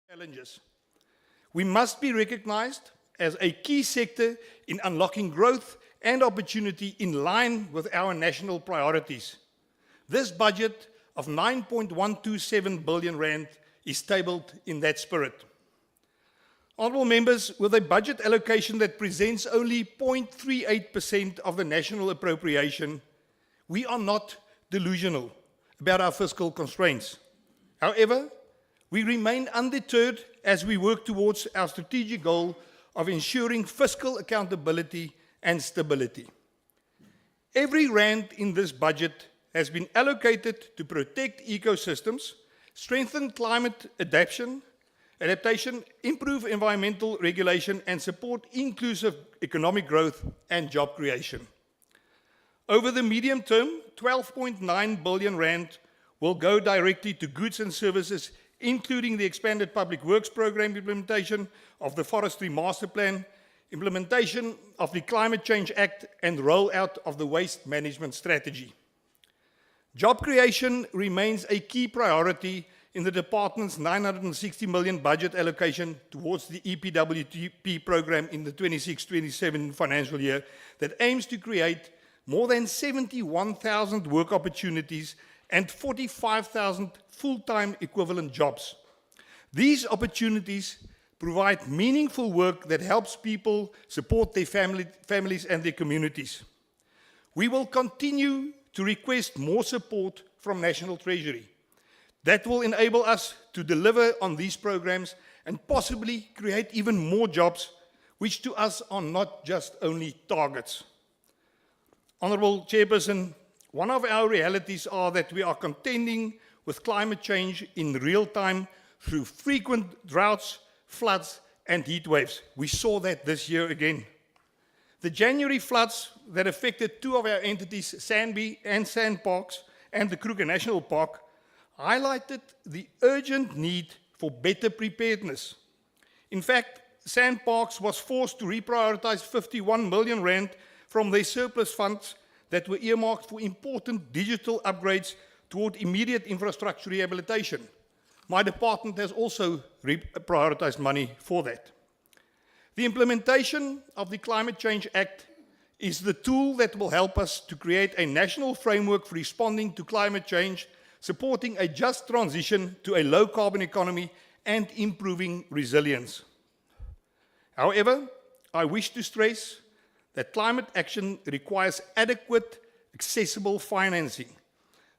challenges. We must be recognized as a key sector in unlocking growth and opportunity in line with our national priorities. This budget of 9.127 billion rand is tabled in that spirit. Honourable members, with a budget allocation that presents only 0.38% of the national appropriation, we are not delusional about our fiscal constraints. However, we remain undeterred as we work towards our strategic goal of ensuring fiscal accountability and stability. Every rand in this budget has been allocated to protect ecosystems, strengthen climate adaptation, improve environmental regulation, and support inclusive economic growth and job creation. Over the medium term, 12.9 billion rand will go directly to goods and services, including the expanded public works program implementation of the Forestry Master Plan, implementation of the Climate Change Act, and rollout of the waste management strategy. Job creation remains a key priority in the department's 960 million budget allocation towards the EPWP program in the 26-27 financial year that aims to create more than 71,000 work opportunities and 45,000 full-time equivalent jobs. These opportunities provide meaningful work that helps people support their families and their communities. We will continue to request more support from National Treasury. That will enable us to deliver on these programs and possibly create even more jobs, which to us are not just only targets. Honourable Chairperson, one of our realities are that we are contending with climate change in real time through frequent droughts, floods, and heat waves. We saw that this year again. The January floods that affected two of our entities, Sandby and Sandparks, and the Kruger National Park, highlighted the urgent need for better preparedness. In fact, Sandparks was forced to reprioritize 51 million rand from their surplus funds that were earmarked for important digital upgrades toward immediate infrastructure rehabilitation. My department has also prioritized money for that. The implementation of the Climate Change Act is the tool that will help us to create a national framework for responding to climate change, supporting a just transition to a low-carbon economy and improving resilience. However, I wish to stress that climate action requires adequate, accessible financing.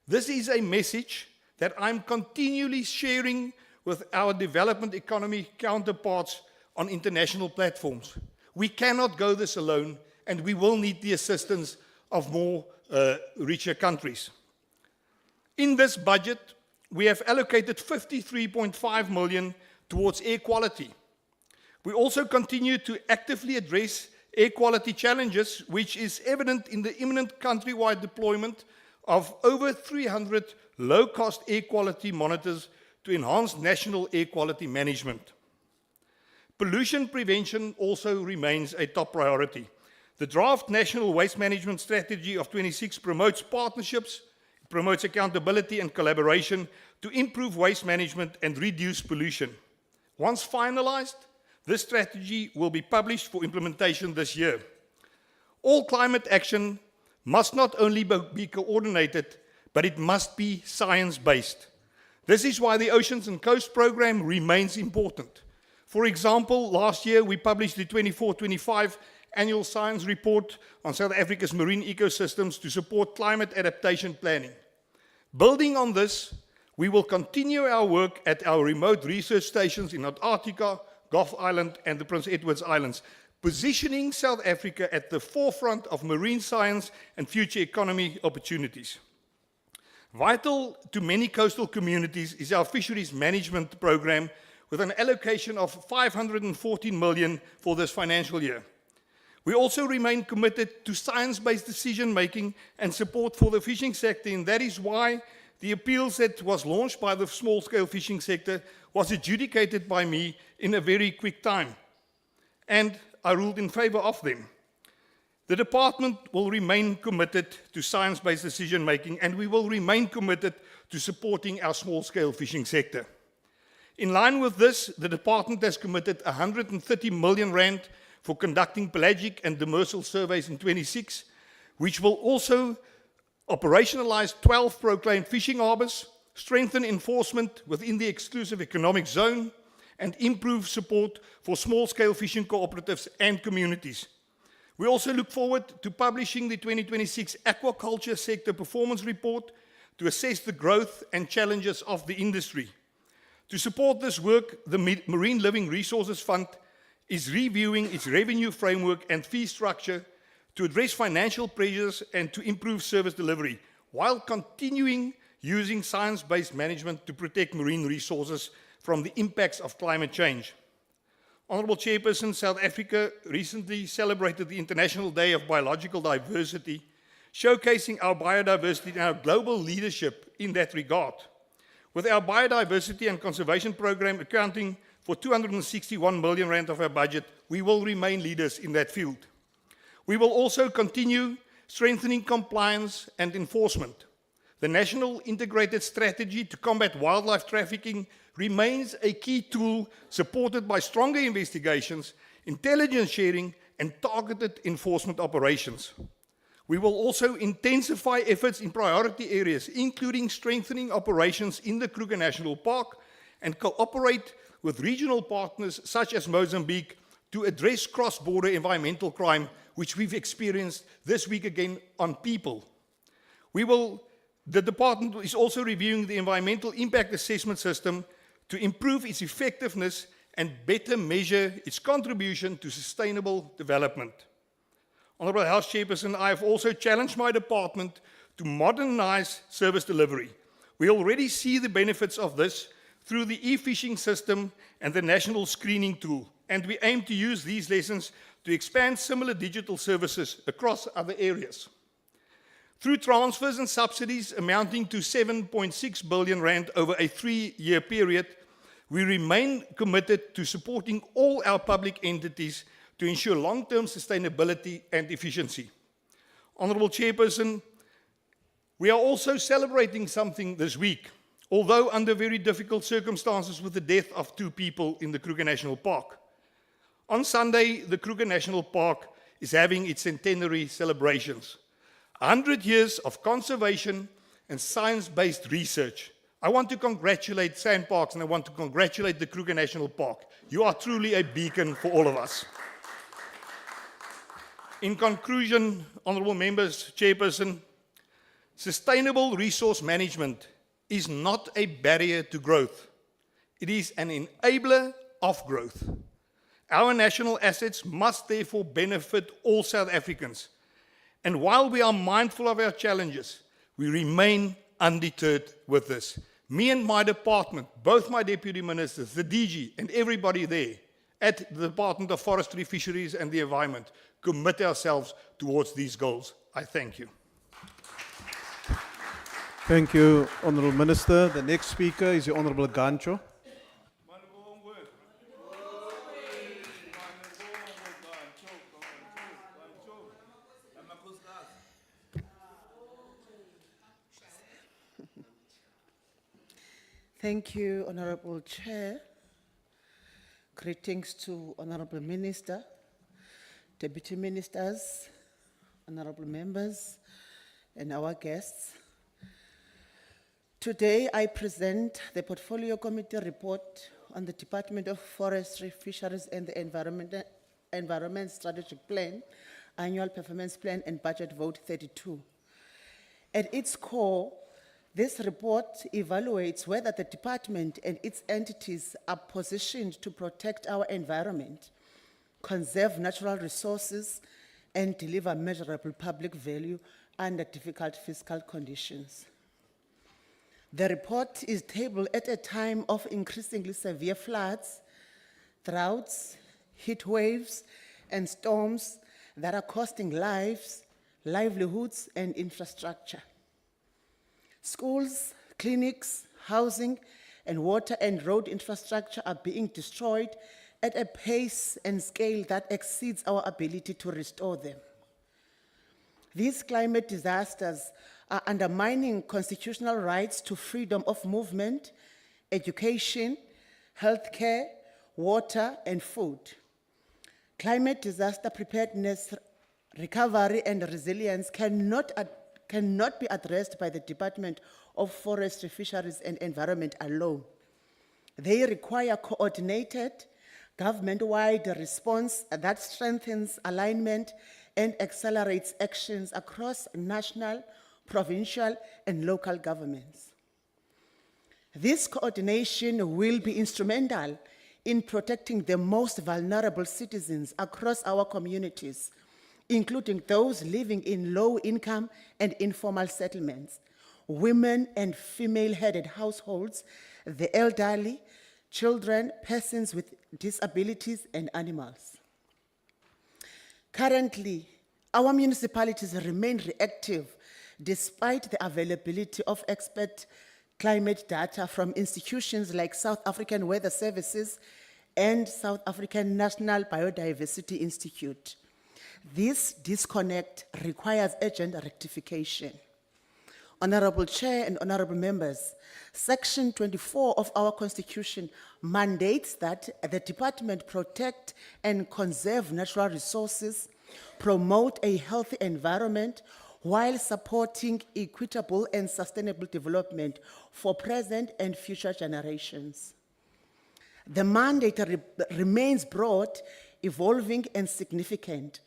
This is a message that I'm continually sharing with our development economy counterparts on international platforms. We cannot go this alone, and we will need the assistance of more richer countries. In this budget, we have allocated 53.5 million towards air quality. We also continue to actively address air quality challenges, which is evident in the imminent countrywide deployment of over 300 low-cost air quality monitors to enhance national air quality management. Pollution prevention also remains a top priority. The draft National Waste Management Strategy of 26 promotes partnerships, promotes accountability and collaboration to improve waste management and reduce pollution. Once finalized, this strategy will be published for implementation this year. All climate action must not only be coordinated, but it must be science-based. This is why the Oceans and Coast Programme remains important. For example, last year we published the 24-25 Annual Science Report on South Africa's marine ecosystems to support climate adaptation planning. Building on this, we will continue our work at our remote research stations in Antarctica, Gough Island, and the Prince Edward Islands, positioning South Africa at the forefront of marine science and future economy opportunities. Vital to many coastal communities is our fisheries management program with an allocation of 514 million for this financial year. We also remain committed to science-based decision-making and support for the fishing sector, and that is why the appeals that was launched by the small-scale fishing sector was adjudicated by me in a very quick time, and I ruled in favor of them. The department will remain committed to science-based decision-making, and we will remain committed to supporting our small-scale fishing sector. In line with this, the department has committed 130 million rand for conducting pelagic and demersal surveys in 26, which will also operationalize 12 proclaimed fishing harbors, strengthen enforcement within the exclusive economic zone, and improve support for small-scale fishing cooperatives and communities. We also look forward to publishing the 2026 aquaculture sector performance report to assess the growth and challenges of the industry. To support this work, the Marine Living Resources Fund is reviewing its revenue framework and fee structure to address financial pressures and to improve service delivery, while continuing using science-based management to protect marine resources from the impacts of climate change. Honourable Chairperson, South Africa recently celebrated the International Day of Biological Diversity, showcasing our biodiversity and our global leadership in that regard. With our biodiversity and conservation program accounting for 261 million rand of our budget, we will remain leaders in that field. We will also continue strengthening compliance and enforcement. The National Integrated Strategy to Combat Wildlife Trafficking remains a key tool supported by stronger investigations, intelligence sharing, and targeted enforcement operations. We will also intensify efforts in priority areas, including strengthening operations in the Kruger National Park and cooperate with regional partners such as Mozambique to address cross-border environmental crime, which we've experienced this week again on people. The department is also reviewing the environmental impact assessment system to improve its effectiveness and better measure its contribution to sustainable development. Honourable House Chairperson, I have also challenged my department to modernize service delivery. We already see the benefits of this through the e-fishing system and the national screening tool, and we aim to use these lessons to expand similar digital services across other areas. Through transfers and subsidies amounting to 7.6 billion rand over a 3-year period, we remain committed to supporting all our public entities to ensure long-term sustainability and efficiency. Honourable Chairperson, we are also celebrating something this week, although under very difficult circumstances with the death of 2 people in the Kruger National Park. On Sunday, the Kruger National Park is having its centenary celebrations. 100 years of conservation and science-based research. I want to congratulate Sandparks and I want to congratulate the Kruger National Park. You are truly a beacon for all of us. In conclusion, honourable members, Chairperson, sustainable resource management is not a barrier to growth. It is an enabler of growth. Our national assets must therefore benefit all South Africans. And while we are mindful of our challenges, we remain undeterred with this. Me and my department, both my deputy ministers, the DG, and everybody there at the Department of Forestry, Fisheries and the Environment, commit ourselves towards these goals. I thank you. Thank you, Honourable Minister. The next speaker is the Honourable Gancho. Thank you, Honourable Chair. Greetings to Honourable Minister, Deputy Ministers, Honourable Members, and our guests. Today, I present the Portfolio Committee report on the Department of Forestry, Fisheries, and the Environment Strategic Plan, Annual Performance Plan, and Budget Vote 32. At its core, this report evaluates whether the department and its entities are positioned to protect our environment, conserve natural resources, and deliver measurable public value under difficult fiscal conditions. The report is tabled at a time of increasingly severe floods, droughts, heat waves, and storms that are costing lives, livelihoods, and infrastructure. Schools, clinics, housing, and water and road infrastructure are being destroyed at a pace and scale that exceeds our ability to restore them. These climate disasters are undermining constitutional rights to freedom of movement, education, healthcare, water, and food. Climate disaster preparedness, recovery, and resilience cannot be addressed by the Department of Forestry, Fisheries, and Environment alone. They require coordinated, government-wide response that strengthens alignment and accelerates actions across national, provincial, and local governments. This coordination will be instrumental in protecting the most vulnerable citizens across our communities, including those living in low-income and informal settlements, women and female-headed households, the elderly, children, persons with disabilities, and animals. Currently, our municipalities remain reactive despite the availability of expert climate data from institutions like South African Weather Services and South African National Biodiversity Institute. This disconnect requires urgent rectification. Honorable Chair and honorable members, Section 24 of our Constitution mandates that the department protect and conserve natural resources, promote a healthy environment, while supporting equitable and sustainable development for present and future generations. The mandate remains broad, evolving, and significant,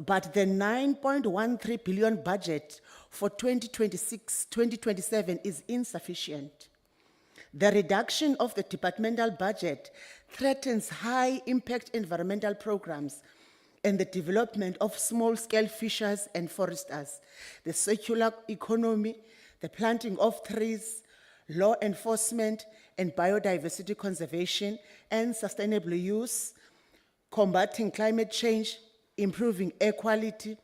but the 9.13 billion budget for 2026-2027 is insufficient. The reduction of the departmental budget threatens high-impact environmental programs and the development of small-scale fishers and foresters, the circular economy, the planting of trees, law enforcement and biodiversity conservation and sustainable use, combating climate change, improving air quality,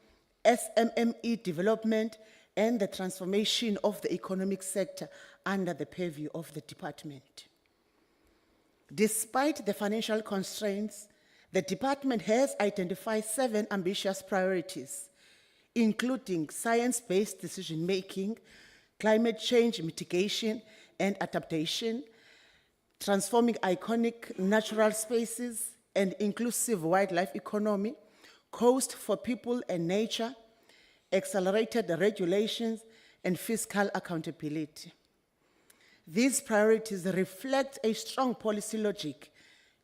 SMME development, and the transformation of the economic sector under the purview of the department. Despite the financial constraints, the department has identified 7 ambitious priorities, including science-based decision-making, climate change mitigation and adaptation, transforming iconic natural spaces and inclusive wildlife economy, coast for people and nature, accelerated regulations, and fiscal accountability. These priorities reflect a strong policy logic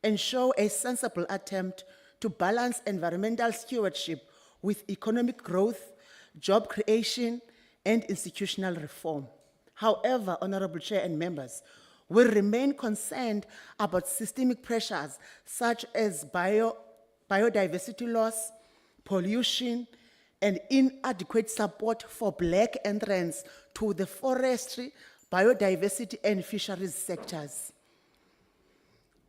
and show a sensible attempt to balance environmental stewardship with economic growth, job creation, and institutional reform. However, Honorable Chair and members, we remain concerned about systemic pressures such as biodiversity loss, pollution, and inadequate support for Black entrants to the forestry, biodiversity, and fisheries sectors.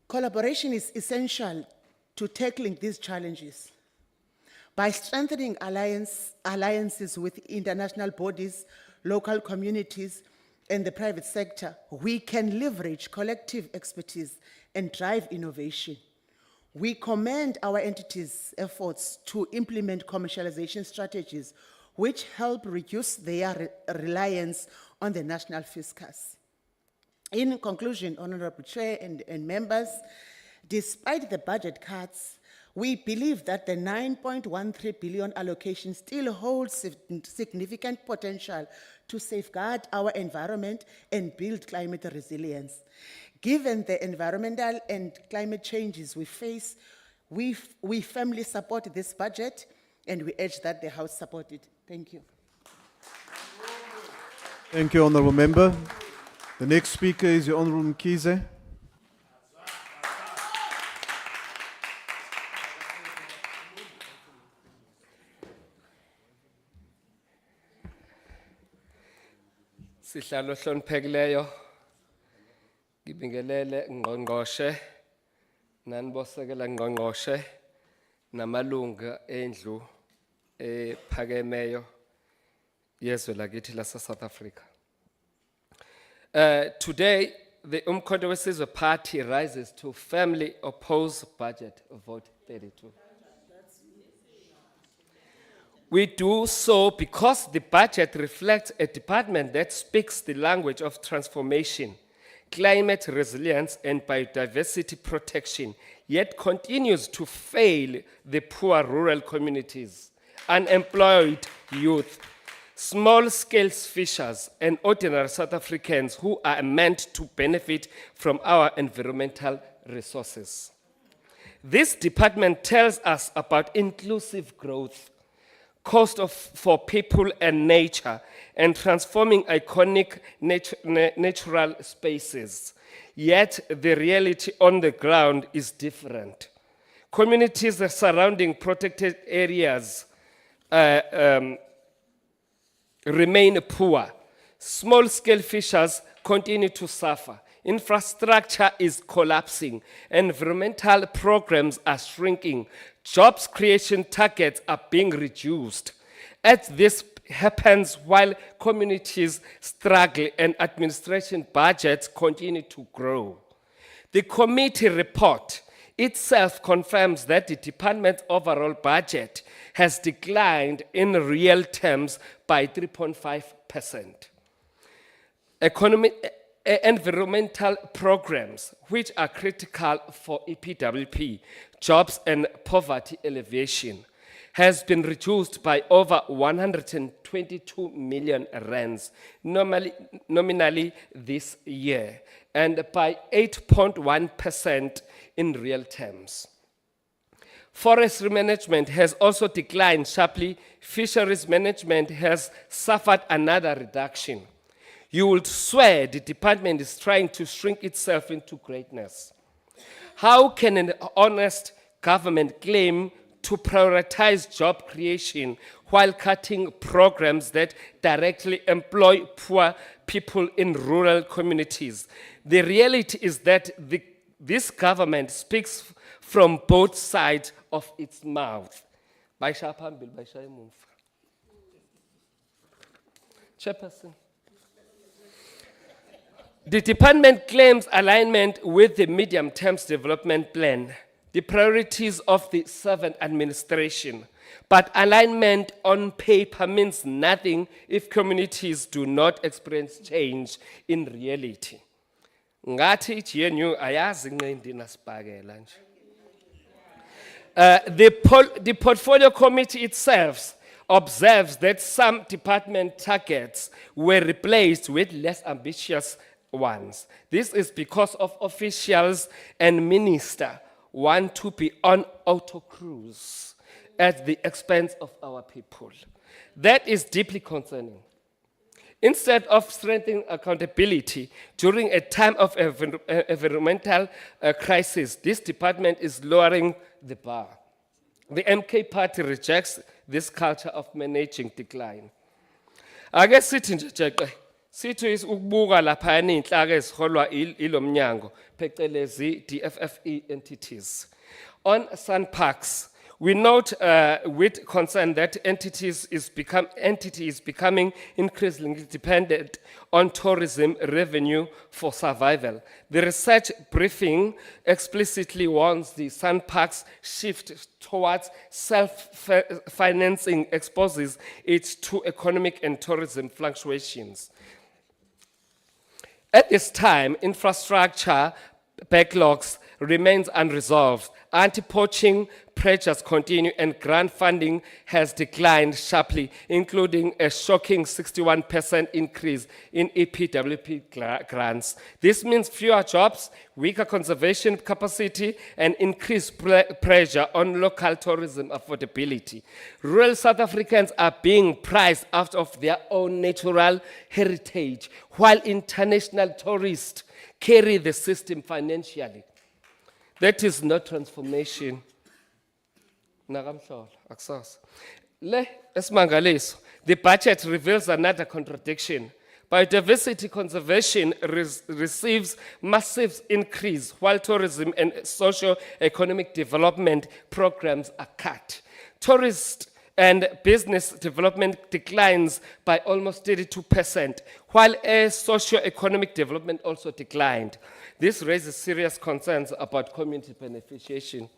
Collaboration is essential to tackling these challenges. By strengthening alliances with international bodies, local communities, and the private sector, we can leverage collective expertise and drive innovation. We commend our entities' efforts to implement commercialization strategies which help reduce their reliance on the national fiscus. In conclusion, Honorable Chair and members, despite the budget cuts, we believe that the 9.13 billion allocation still holds significant potential to safeguard our environment and build climate resilience. Given the environmental and climate changes we face, we firmly support this budget and we urge that the House support it. Thank you. Thank you, Honourable Member. The next speaker is the Honourable Mkhize. Sihlalo hloniphekileyo ngibingelele ngqongqoshe nanibosekela ngqongqoshe namalunga endlu ephakemeyo yezwe lakithi lase South Africa. Today the Umkhonto weSizwe Party rises to firmly oppose budget vote 32. We do so because the budget reflects a department that speaks the language of transformation, climate resilience, and biodiversity protection, yet continues to fail the poor rural communities, unemployed youth, small-scale fishers, and ordinary South Africans who are meant to benefit from our environmental resources. This department tells us about inclusive growth, cost for people and nature, and transforming iconic natural spaces. Yet the reality on the ground is different. Communities surrounding protected areas remain poor. Small-scale fishers continue to suffer. Infrastructure is collapsing. Environmental programs are shrinking. Jobs creation targets are being reduced. As this happens while communities struggle and administration budgets continue to grow. The committee report itself confirms that the department's overall budget has declined in real terms by 3.5%. Environmental programs, which are critical for EPWP, jobs and poverty alleviation, has been reduced by over 122 million rands nominally this year, and by 8.1% in real terms. Forestry management has also declined sharply. Fisheries management has suffered another reduction. You would swear the department is trying to shrink itself into greatness. How can an honest government claim to prioritize job creation while cutting programs that directly employ poor people in rural communities? The reality is that this government speaks from both sides of its mouth. Chairperson. The department claims alignment with the medium-term development plan, the priorities of the servant administration. But alignment on paper means nothing if communities do not experience change in reality. Ngathi iGNU ayazi nqindi nasibhakela nje. The portfolio committee itself observes that some department targets were replaced with less ambitious ones. This is because of officials and ministers want to be on auto cruise at the expense of our people. That is deeply concerning. Instead of strengthening accountability during a time of environmental crisis, this department is lowering the bar. The MK party rejects this culture of managing decline. Ake sithi nje jeqe, sithi ukubuka lapha inhlaka eziholwa ilomnyango phecelezi DFFE entities. On sun parks, we note with concern that entity is becoming increasingly dependent on tourism revenue for survival. The research briefing explicitly warns the sun parks shift towards self-financing exposes it to economic and tourism fluctuations. At this time, infrastructure backlogs remains unresolved. Anti-poaching pressures continue and grant funding has declined sharply, including a shocking 61% increase in EPWP grants. This means fewer jobs, weaker conservation capacity, and increased pressure on local tourism affordability. Rural South Africans are being priced out of their own natural heritage, while international tourists carry the system financially. That is not transformation. The budget reveals another contradiction. Biodiversity conservation receives massive increase, while tourism and socio-economic development programs are cut. Tourist and business development declines by almost 32%, while socio-economic development also declined. This raises serious concerns about community beneficiation.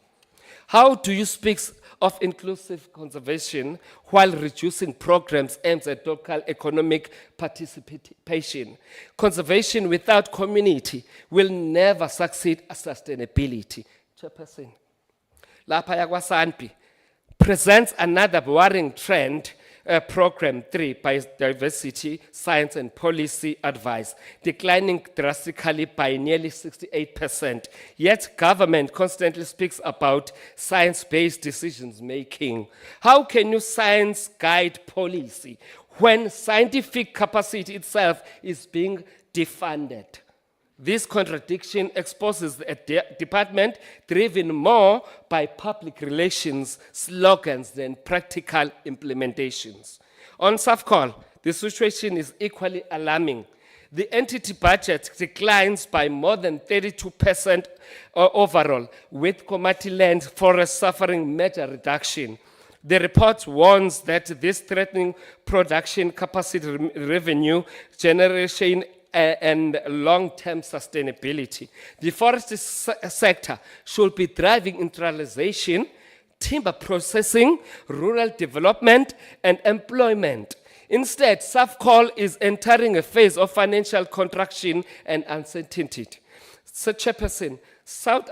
How do you speak of inclusive conservation while reducing programs aimed at local economic participation? Conservation without community will never succeed at sustainability. Chairperson, lapha yakwaSANPI presents another worrying trend. Program 3 Biodiversity, Science and Policy Advice, declining drastically by nearly 68%. Yet government constantly speaks about science-based decisions making. How can you science guide policy when scientific capacity itself is being defunded? This contradiction exposes a department driven more by public relations slogans than practical implementations. On SAFCOL, the situation is equally alarming. The entity budget declines by more than 32% overall, with Komati land forests suffering major reduction. The report warns that this threatening production capacity revenue generation and long-term sustainability. The forestry sector should be driving industrialization, timber processing, rural development, and employment. Instead, SAFCOL is entering a phase of financial contraction and uncertainty. So, Chairperson, South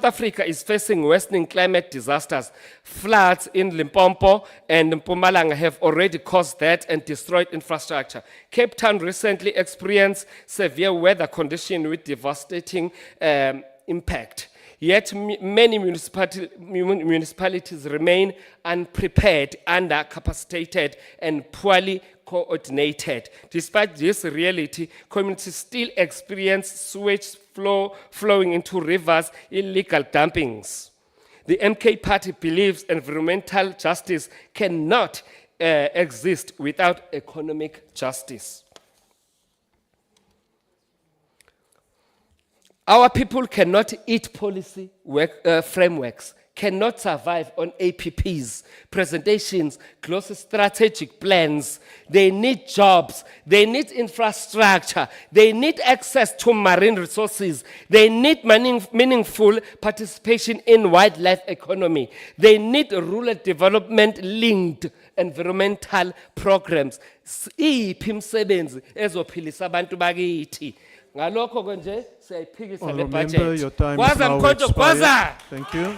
Africa is facing worsening climate disasters. Floods in Limpopo and Mpumalanga have already caused that and destroyed infrastructure. Cape Town recently experienced severe weather conditions with devastating impact. Yet many municipalities remain unprepared, undercapacitated, and poorly coordinated. Despite this reality, communities still experience sewage flowing into rivers, illegal dumpings. The MK party believes environmental justice cannot exist without economic justice. Our people cannot eat policy frameworks, cannot survive on APPs, presentations, glossy strategic plans. They need jobs, they need infrastructure, they need access to marine resources, they need meaningful participation in wildlife economy, they need rural development linked environmental programs. Iphi imisebenzi ezophilisa abantu bakithi. Ngalokho konje siyayiphikisa le Honourable member, your budget. time is Kwaza now mkhonto, kwaza! expired. Thank you.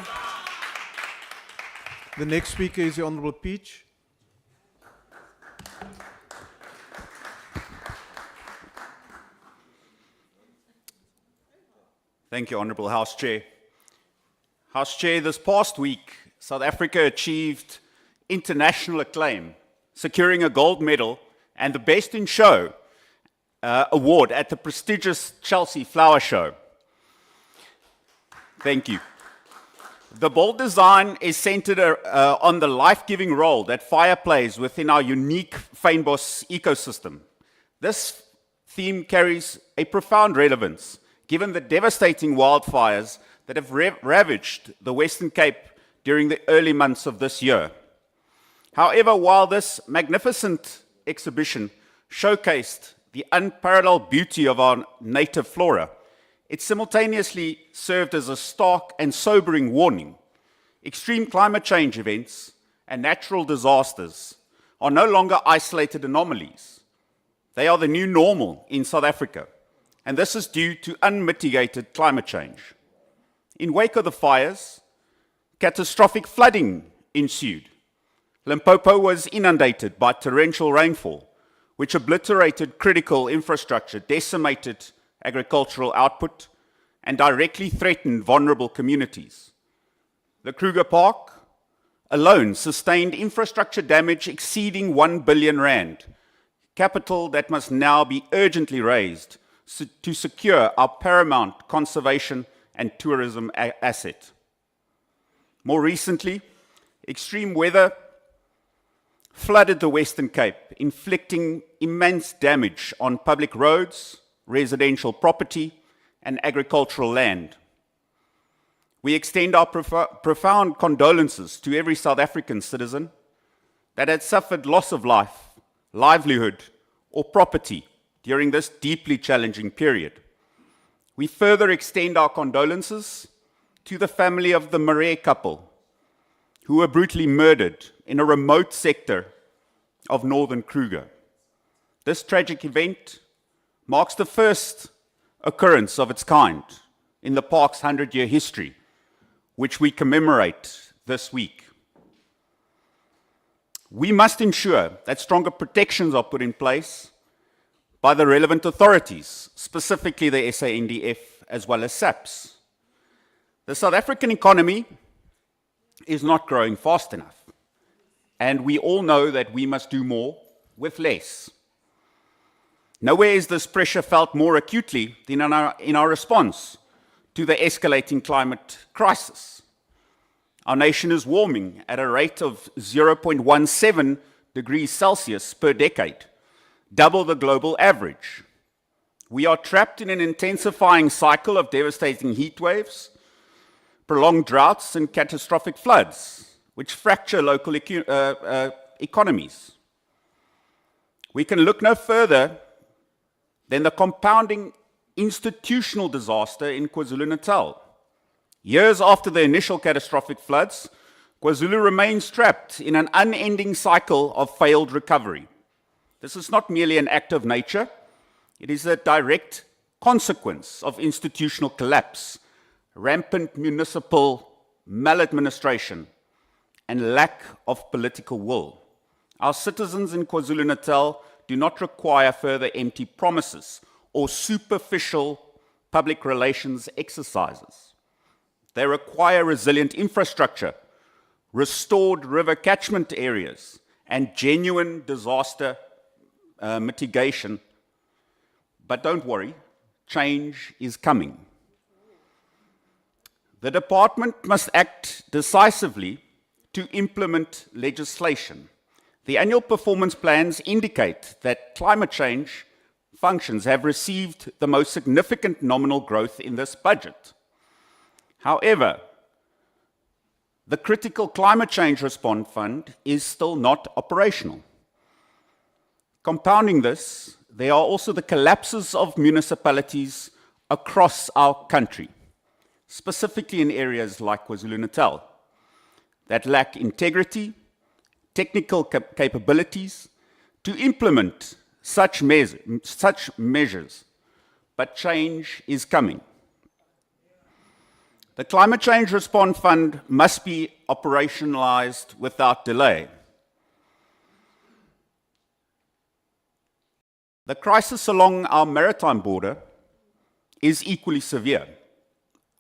The next speaker is the Honourable Peach. Thank you, Honourable House Chair. House Chair, this past week, South Africa achieved international acclaim, securing a gold medal and the Best in Show award at the prestigious Chelsea Flower Show. Thank you. The bold design is centered on the life-giving role that fire plays within our unique Fynbos ecosystem. This theme carries a profound relevance, given the devastating wildfires that have ravaged the Western Cape during the early months of this year. However, while this magnificent exhibition showcased the unparalleled beauty of our native flora, it simultaneously served as a stark and sobering warning. Extreme climate change events and natural disasters are no longer isolated anomalies. They are the new normal in South Africa, and this is due to unmitigated climate change. In wake of the fires, catastrophic flooding ensued. Limpopo was inundated by torrential rainfall, which obliterated critical infrastructure, decimated agricultural output, and directly threatened vulnerable communities. The Kruger Park alone sustained infrastructure damage exceeding 1 billion rand, capital that must now be urgently raised to secure our paramount conservation and tourism asset. More recently, extreme weather flooded the Western Cape, inflicting immense damage on public roads, residential property, and agricultural land. We extend our profound condolences to every South African citizen that had suffered loss of life, livelihood, or property during this deeply challenging period. We further extend our condolences to the family of the Marais couple who were brutally murdered in a remote sector of northern Kruger. This tragic event marks the first occurrence of its kind in the park's 100-year history, which we commemorate this week. We must ensure that stronger protections are put in place by the relevant authorities, specifically the SANDF as well as SAPS. The South African economy is not growing fast enough, and we all know that we must do more with less. Nowhere is this pressure felt more acutely than in our response to the escalating climate crisis. Our nation is warming at a rate of 0.17 degrees Celsius per decade, double the global average. We are trapped in an intensifying cycle of devastating heat waves, prolonged droughts, and catastrophic floods, which fracture local economies. We can look no further than the compounding institutional disaster in KwaZulu-Natal. Years after the initial catastrophic floods, KwaZulu remains trapped in an unending cycle of failed recovery. This is not merely an act of nature, it is a direct consequence of institutional collapse, rampant municipal maladministration, and lack of political will. Our citizens in KwaZulu-Natal do not require further empty promises or superficial public relations exercises. They require resilient infrastructure, restored river catchment areas, and genuine disaster mitigation. But don't worry, change is coming. The department must act decisively to implement legislation. The annual performance plans indicate that climate change functions have received the most significant nominal growth in this budget. However, the critical Climate Change Response Fund is still not operational. Compounding this, there are also the collapses of municipalities across our country, specifically in areas like KwaZulu-Natal, that lack integrity, technical capabilities to implement such measures, but change is coming. The Climate Change Response Fund must be operationalized without delay. The crisis along our maritime border is equally severe.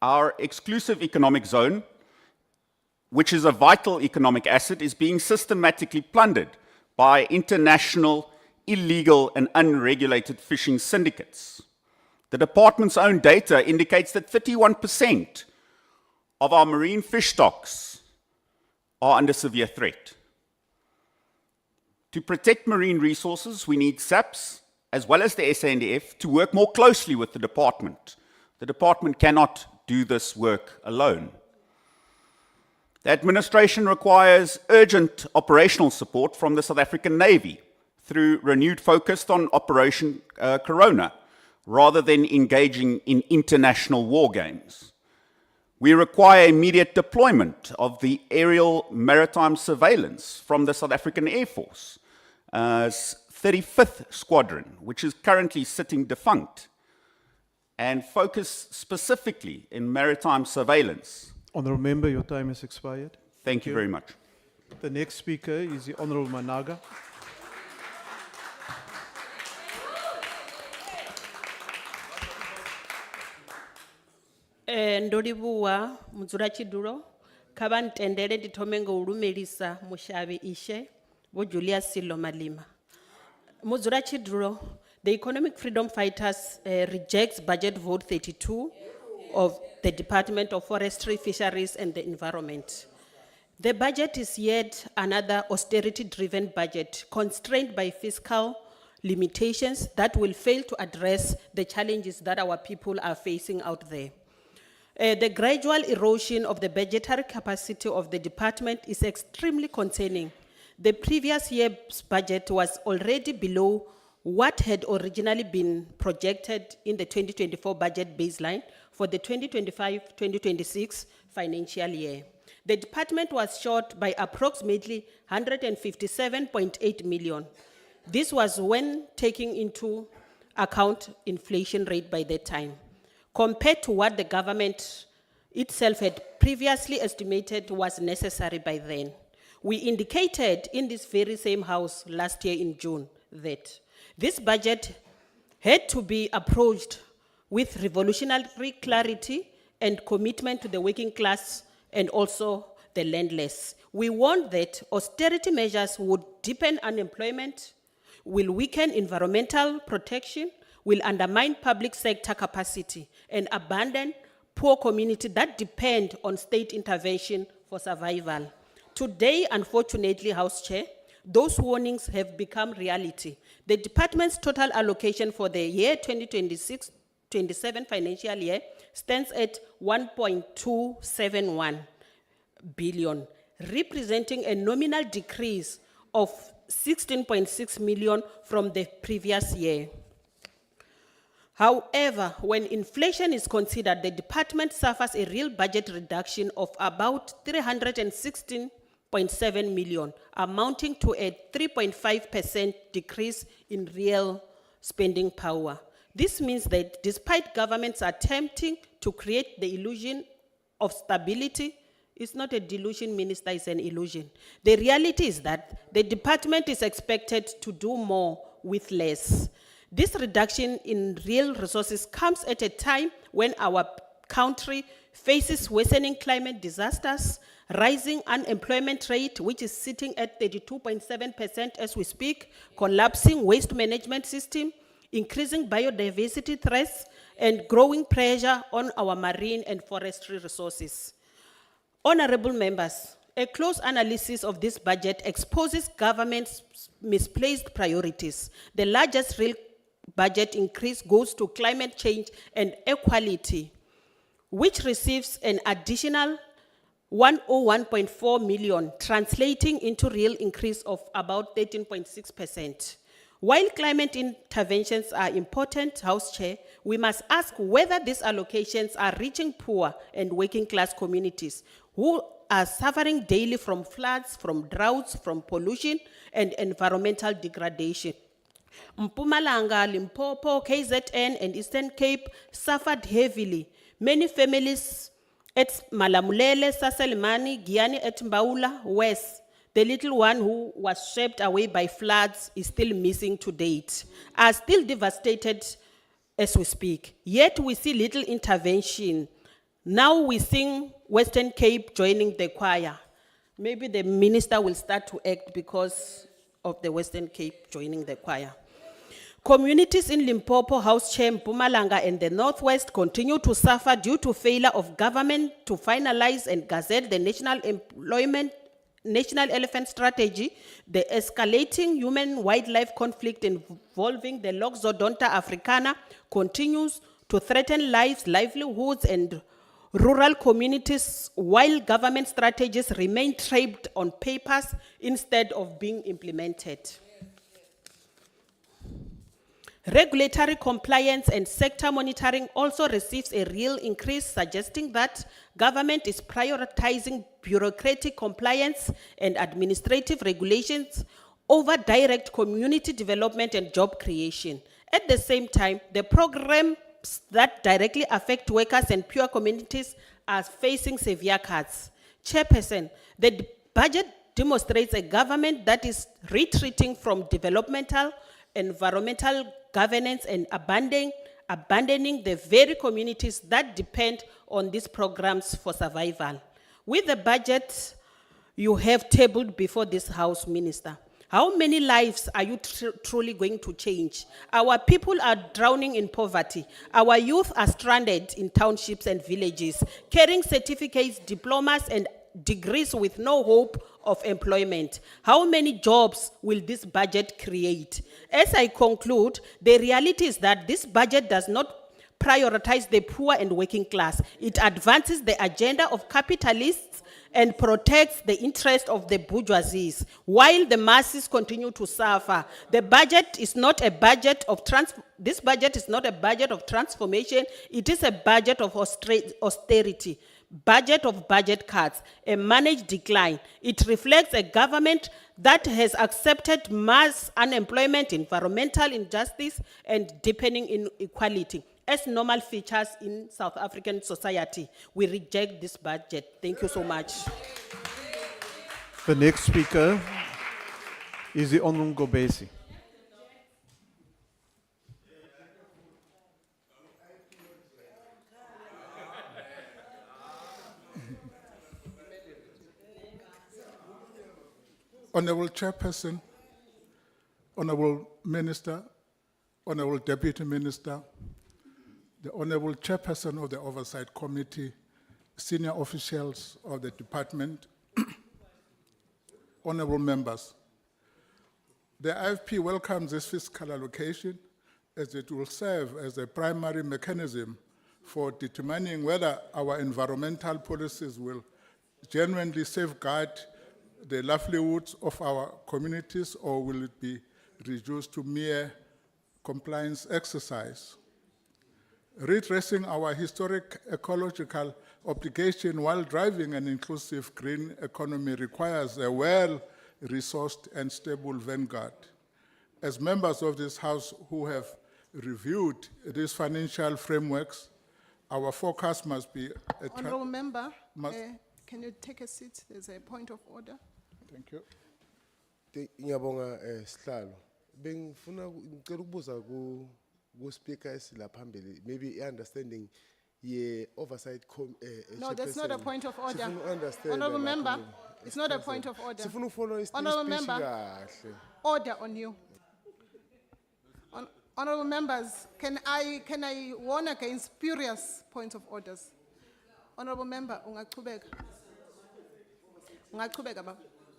Our exclusive economic zone, which is a vital economic asset, is being systematically plundered by international, illegal, and unregulated fishing syndicates. The department's own data indicates that 31% of our marine fish stocks are under severe threat. To protect marine resources, we need SAPS, as well as the SANDF, to work more closely with the department. The department cannot do this work alone. The administration requires urgent operational support from the South African Navy through renewed focus on Operation Corona, rather than engaging in international war games. We require immediate deployment of the aerial maritime surveillance from the South African Air Force, 35th Squadron, which is currently sitting defunct, and focus specifically in maritime surveillance. Honourable Member, your time has expired. Thank you very much. The next speaker is the Honourable Managa. Ndolibuwa mudzulachidulo kha ntendele ndithome ngolumelisa mushavi ishe bo Julius Silo Malima. Mudzulachidulo, the Economic Freedom Fighters rejects budget vote 32 of the Department of Forestry, Fisheries and the Environment. The budget is yet another austerity-driven budget constrained by fiscal limitations that will fail to address the challenges that our people are facing out there. The gradual erosion of the budgetary capacity of the department is extremely concerning. The previous year's budget was already below what had originally been projected in the 2024 budget baseline for the 2025-2026 financial year. The department was short by approximately 157.8 million. This was when taking into account inflation rate by that time, compared to what the government itself had previously estimated was necessary by then. We indicated in this very same house last year in June that this budget had to be approached with revolutionary clarity and commitment to the working class and also the landless. We warned that austerity measures would deepen unemployment, will weaken environmental protection, will undermine public sector capacity, and abandon poor communities that depend on state intervention for survival. Today, unfortunately, House Chair, those warnings have become reality. The department's total allocation for the year 2026-27 financial year stands at 1.271 billion, representing a nominal decrease of 16.6 million from the previous year. However, when inflation is considered, the department suffers a real budget reduction of about 316.7 million, amounting to a 3.5% decrease in real spending power. This means that despite governments attempting to create the illusion of stability, it's not a delusion, Minister, it's an illusion. The reality is that the department is expected to do more with less. This reduction in real resources comes at a time when our country faces worsening climate disasters, rising unemployment rate, which is sitting at 32.7% as we speak, collapsing waste management system, increasing biodiversity threats, and growing pressure on our marine and forestry resources. Honorable members, a close analysis of this budget exposes government's misplaced priorities. The largest real budget increase goes to climate change and equality, which receives an additional 101.4 million, translating into real increase of about 13.6%. While climate interventions are important, House Chair, we must ask whether these allocations are reaching poor and working class communities who are suffering daily from floods, from droughts, from pollution, and environmental degradation. Mpumalanga, Limpopo, KZN, and Eastern Cape suffered heavily. Many families at Malamulele, Saselimani, Giani, at Mbaula, West, the little one who was swept away by floods is still missing to date, are still devastated as we speak. Yet we see little intervention. Now we sing Western Cape joining the choir. Maybe the minister will start to act because of the Western Cape joining the choir. Communities in Limpopo, House Chair, Mpumalanga, and the Northwest continue to suffer due to failure of government to finalize and gazette the National Elephant Strategy, the escalating human-wildlife conflict involving the Loxodonta africana continues to threaten lives, livelihoods, and rural communities, while government strategies remain trapped on papers instead of being implemented. Regulatory compliance and sector monitoring also receives a real increase, suggesting that government is prioritizing bureaucratic compliance and administrative regulations over direct community development and job creation. At the same time, the programs that directly affect workers and poor communities are facing severe cuts. Chairperson, the budget demonstrates a government that is retreating from developmental, environmental governance and abandoning the very communities that depend on these programs for survival. With the budget you have tabled before this House, Minister, how many lives are you truly going to change? Our people are drowning in poverty. Our youth are stranded in townships and villages, carrying certificates, diplomas, and degrees with no hope of employment. How many jobs will this budget create? As I conclude, the reality is that this budget does not prioritize the poor and working class. It advances the agenda of capitalists and protects the interest of the bourgeoisie, while the masses continue to suffer. The budget is not a budget of this budget is not a budget of transformation, it is a budget of austerity, budget of budget cuts, a managed decline. It reflects a government that has accepted mass unemployment, environmental injustice, and deepening inequality as normal features in South African society. We reject this budget. Thank you so much. The next speaker is the Honorable Gobesi. Honorable Chairperson, Honorable Minister, Honorable Deputy Minister, the Honorable Chairperson of the Oversight Committee, senior officials of the department, honorable members. The IFP welcomes this fiscal allocation as it will serve as a primary mechanism for determining whether our environmental policies will genuinely safeguard the livelihoods of our communities, or will it be reduced to mere compliance exercise? Redressing our historic ecological obligation while driving an inclusive green economy requires a well-resourced and stable vanguard. As members of this House who have reviewed these financial frameworks, our focus must be Honorable Member, must- can you take a seat? There's a point of order. Thank you. Ngiyabonga sihlalo. Bengifuna ngicela ukubuza ku speaker esila phambili, maybe understanding ye oversight No, that's not a chairperson. point of order. Sifuna understand Honorable lapho Member, nje. it's not a point of order. Sifuna follow Honorable speech Member. kahle. Order on you. Honorable members, can I warn against spurious points of orders? Honorable Member, ungachubeka. Ungachubeka, baba.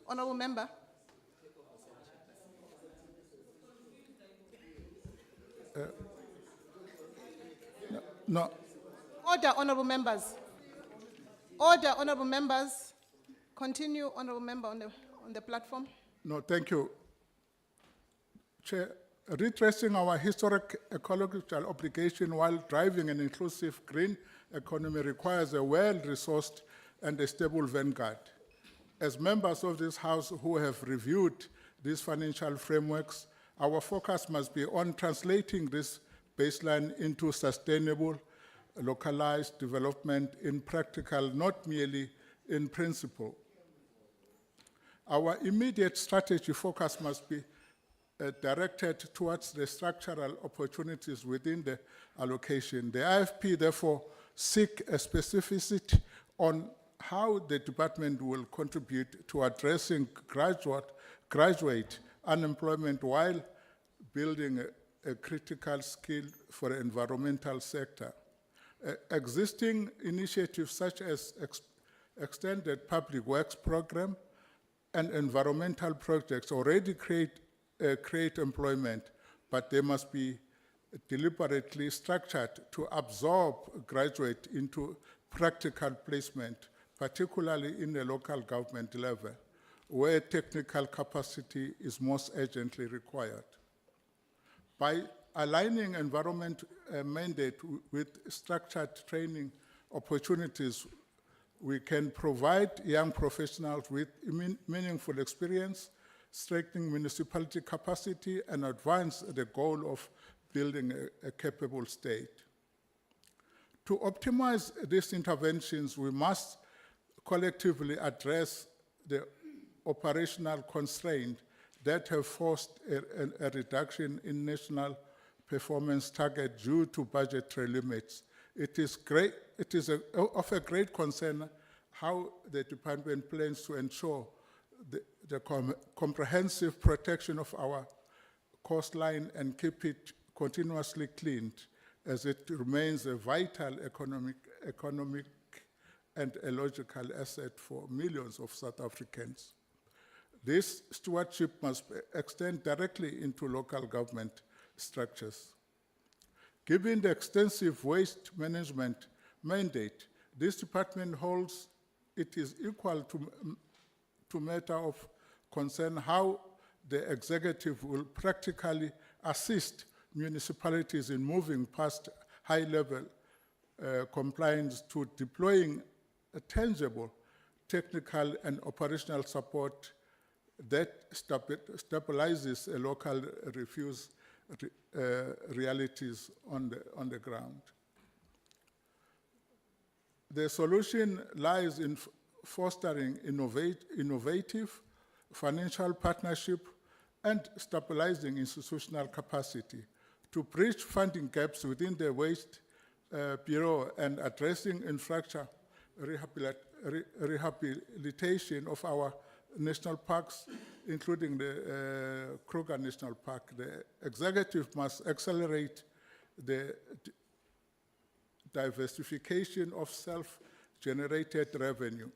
Honorable Member. No, Order, honorable members. Order, honorable members. Continue, honorable member on the platform. no, thank you. Chair, redressing our historic ecological obligation while driving an inclusive green economy requires a well-resourced and a stable vanguard. As members of this House who have reviewed these financial frameworks, our focus must be on translating this baseline into sustainable, localized development in practical, not merely in principle. Our immediate strategy focus must be directed towards the structural opportunities within the allocation. The IFP therefore seek a specificity on how the department will contribute to addressing graduate unemployment while building a critical skill for the environmental sector. Existing initiatives such as extended public works program and environmental projects already create employment, but they must be deliberately structured to absorb graduate into practical placement, particularly in the local government level, where technical capacity is most urgently required. By aligning environment mandate with structured training opportunities, we can provide young professionals with meaningful experience, strengthening municipality capacity, and advance the goal of building a capable state. To optimize these interventions, we must collectively address the operational constraints that have forced a reduction in national performance target due to budgetary limits. It is of a great concern how the department plans to ensure the comprehensive protection of our coastline and keep it continuously cleaned, as it remains a vital economic and a logical asset for millions of South Africans. This stewardship must extend directly into local government structures. Given the extensive waste management mandate, this department holds it is equal to matter of concern how the executive will practically assist municipalities in moving past high-level compliance to deploying a tangible technical and operational support that stabilizes a local refuse realities on the ground. The solution lies in fostering innovative financial partnership and stabilizing institutional capacity to bridge funding gaps within the Waste Bureau and addressing infrastructure rehabilitation of our national parks, including the Kruger National Park. The executive must accelerate the diversification of self-generated revenue.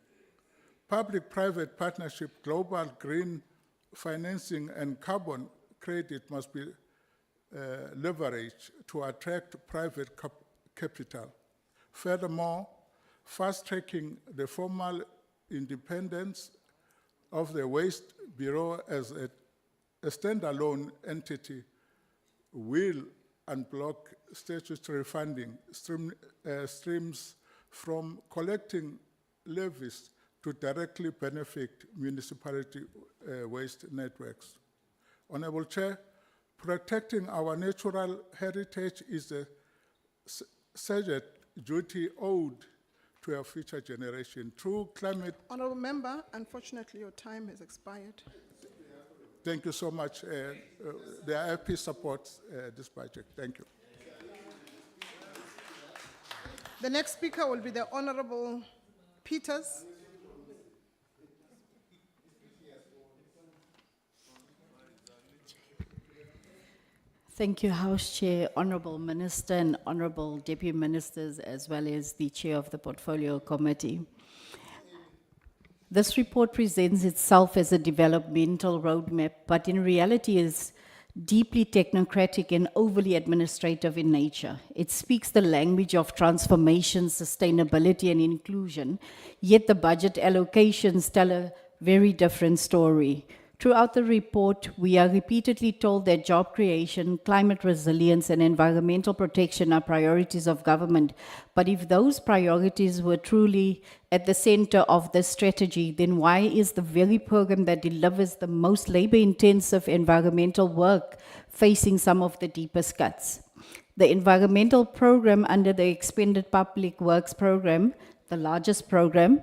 Public-private partnership, global green financing, and carbon credit must be leveraged to attract private capital. Furthermore, fast-tracking the formal independence of the Waste Bureau as a standalone entity will unblock statutory funding streams from collecting levies to directly benefit municipality waste networks. Honorable Chair, protecting our natural heritage is a sacred duty owed to our future generation. Through climate, Honorable Member, unfortunately your time has expired. thank you so much. The IFP supports this budget. Thank you. The next speaker will be the Honorable Peters. Thank you, House Chair, Honourable Minister and Honourable Deputy Ministers, as well as the Chair of the Portfolio Committee. This report presents itself as a developmental roadmap, but in reality is deeply technocratic and overly administrative in nature. It speaks the language of transformation, sustainability and inclusion, yet the budget allocations tell a very different story. Throughout the report, we are repeatedly told that job creation, climate resilience, and environmental protection are priorities of government. But if those priorities were truly at the center of this strategy, then why is the very program that delivers the most labor-intensive environmental work facing some of the deepest cuts? The environmental program under the Expanded Public Works Program, the largest program,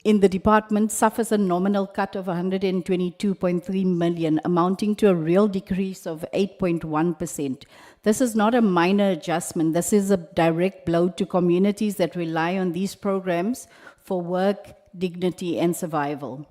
in the department suffers a nominal cut of 122.3 million, amounting to a real decrease of 8.1%. This is not a minor adjustment. This is a direct blow to communities that rely on these programs for work, dignity, and survival.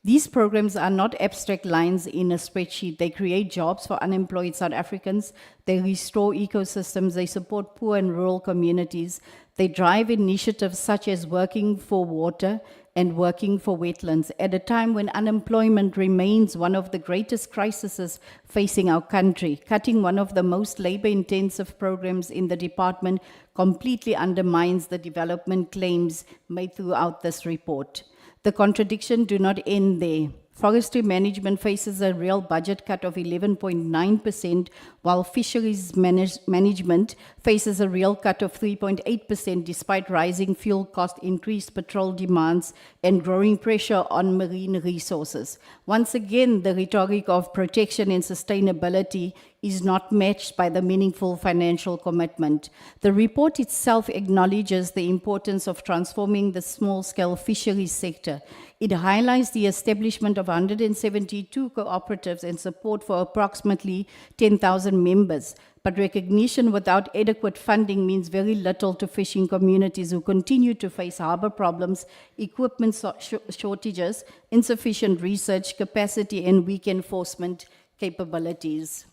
These programs are not abstract lines in a spreadsheet. They create jobs for unemployed South Africans. They restore ecosystems. They support poor and rural communities. They drive initiatives such as working for water and working for wetlands at a time when unemployment remains one of the greatest crises facing our country. Cutting one of the most labor-intensive programs in the department completely undermines the development claims made throughout this report. The contradiction do not end there. Forestry management faces a real budget cut of 11.9%, while fisheries management faces a real cut of 3.8% despite rising fuel costs, increased patrol demands, and growing pressure on marine resources. Once again, the rhetoric of protection and sustainability is not matched by the meaningful financial commitment. The report itself acknowledges the importance of transforming the small-scale fisheries sector. It highlights the establishment of 172 cooperatives and support for approximately 10,000 members. But recognition without adequate funding means very little to fishing communities who continue to face harbour problems, equipment shortages, insufficient research capacity, and weak enforcement capabilities.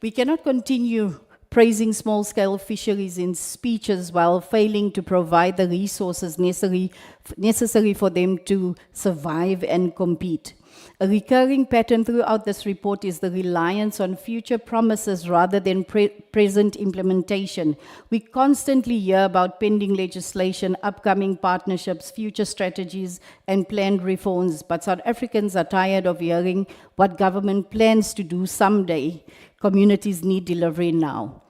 We cannot continue praising small-scale fisheries in speeches while failing to provide the resources necessary for them to survive and compete. A recurring pattern throughout this report is the reliance on future promises rather than present implementation. We constantly hear about pending legislation, upcoming partnerships, future strategies, and planned reforms, but South Africans are tired of hearing what government plans to do someday. Communities need delivery now.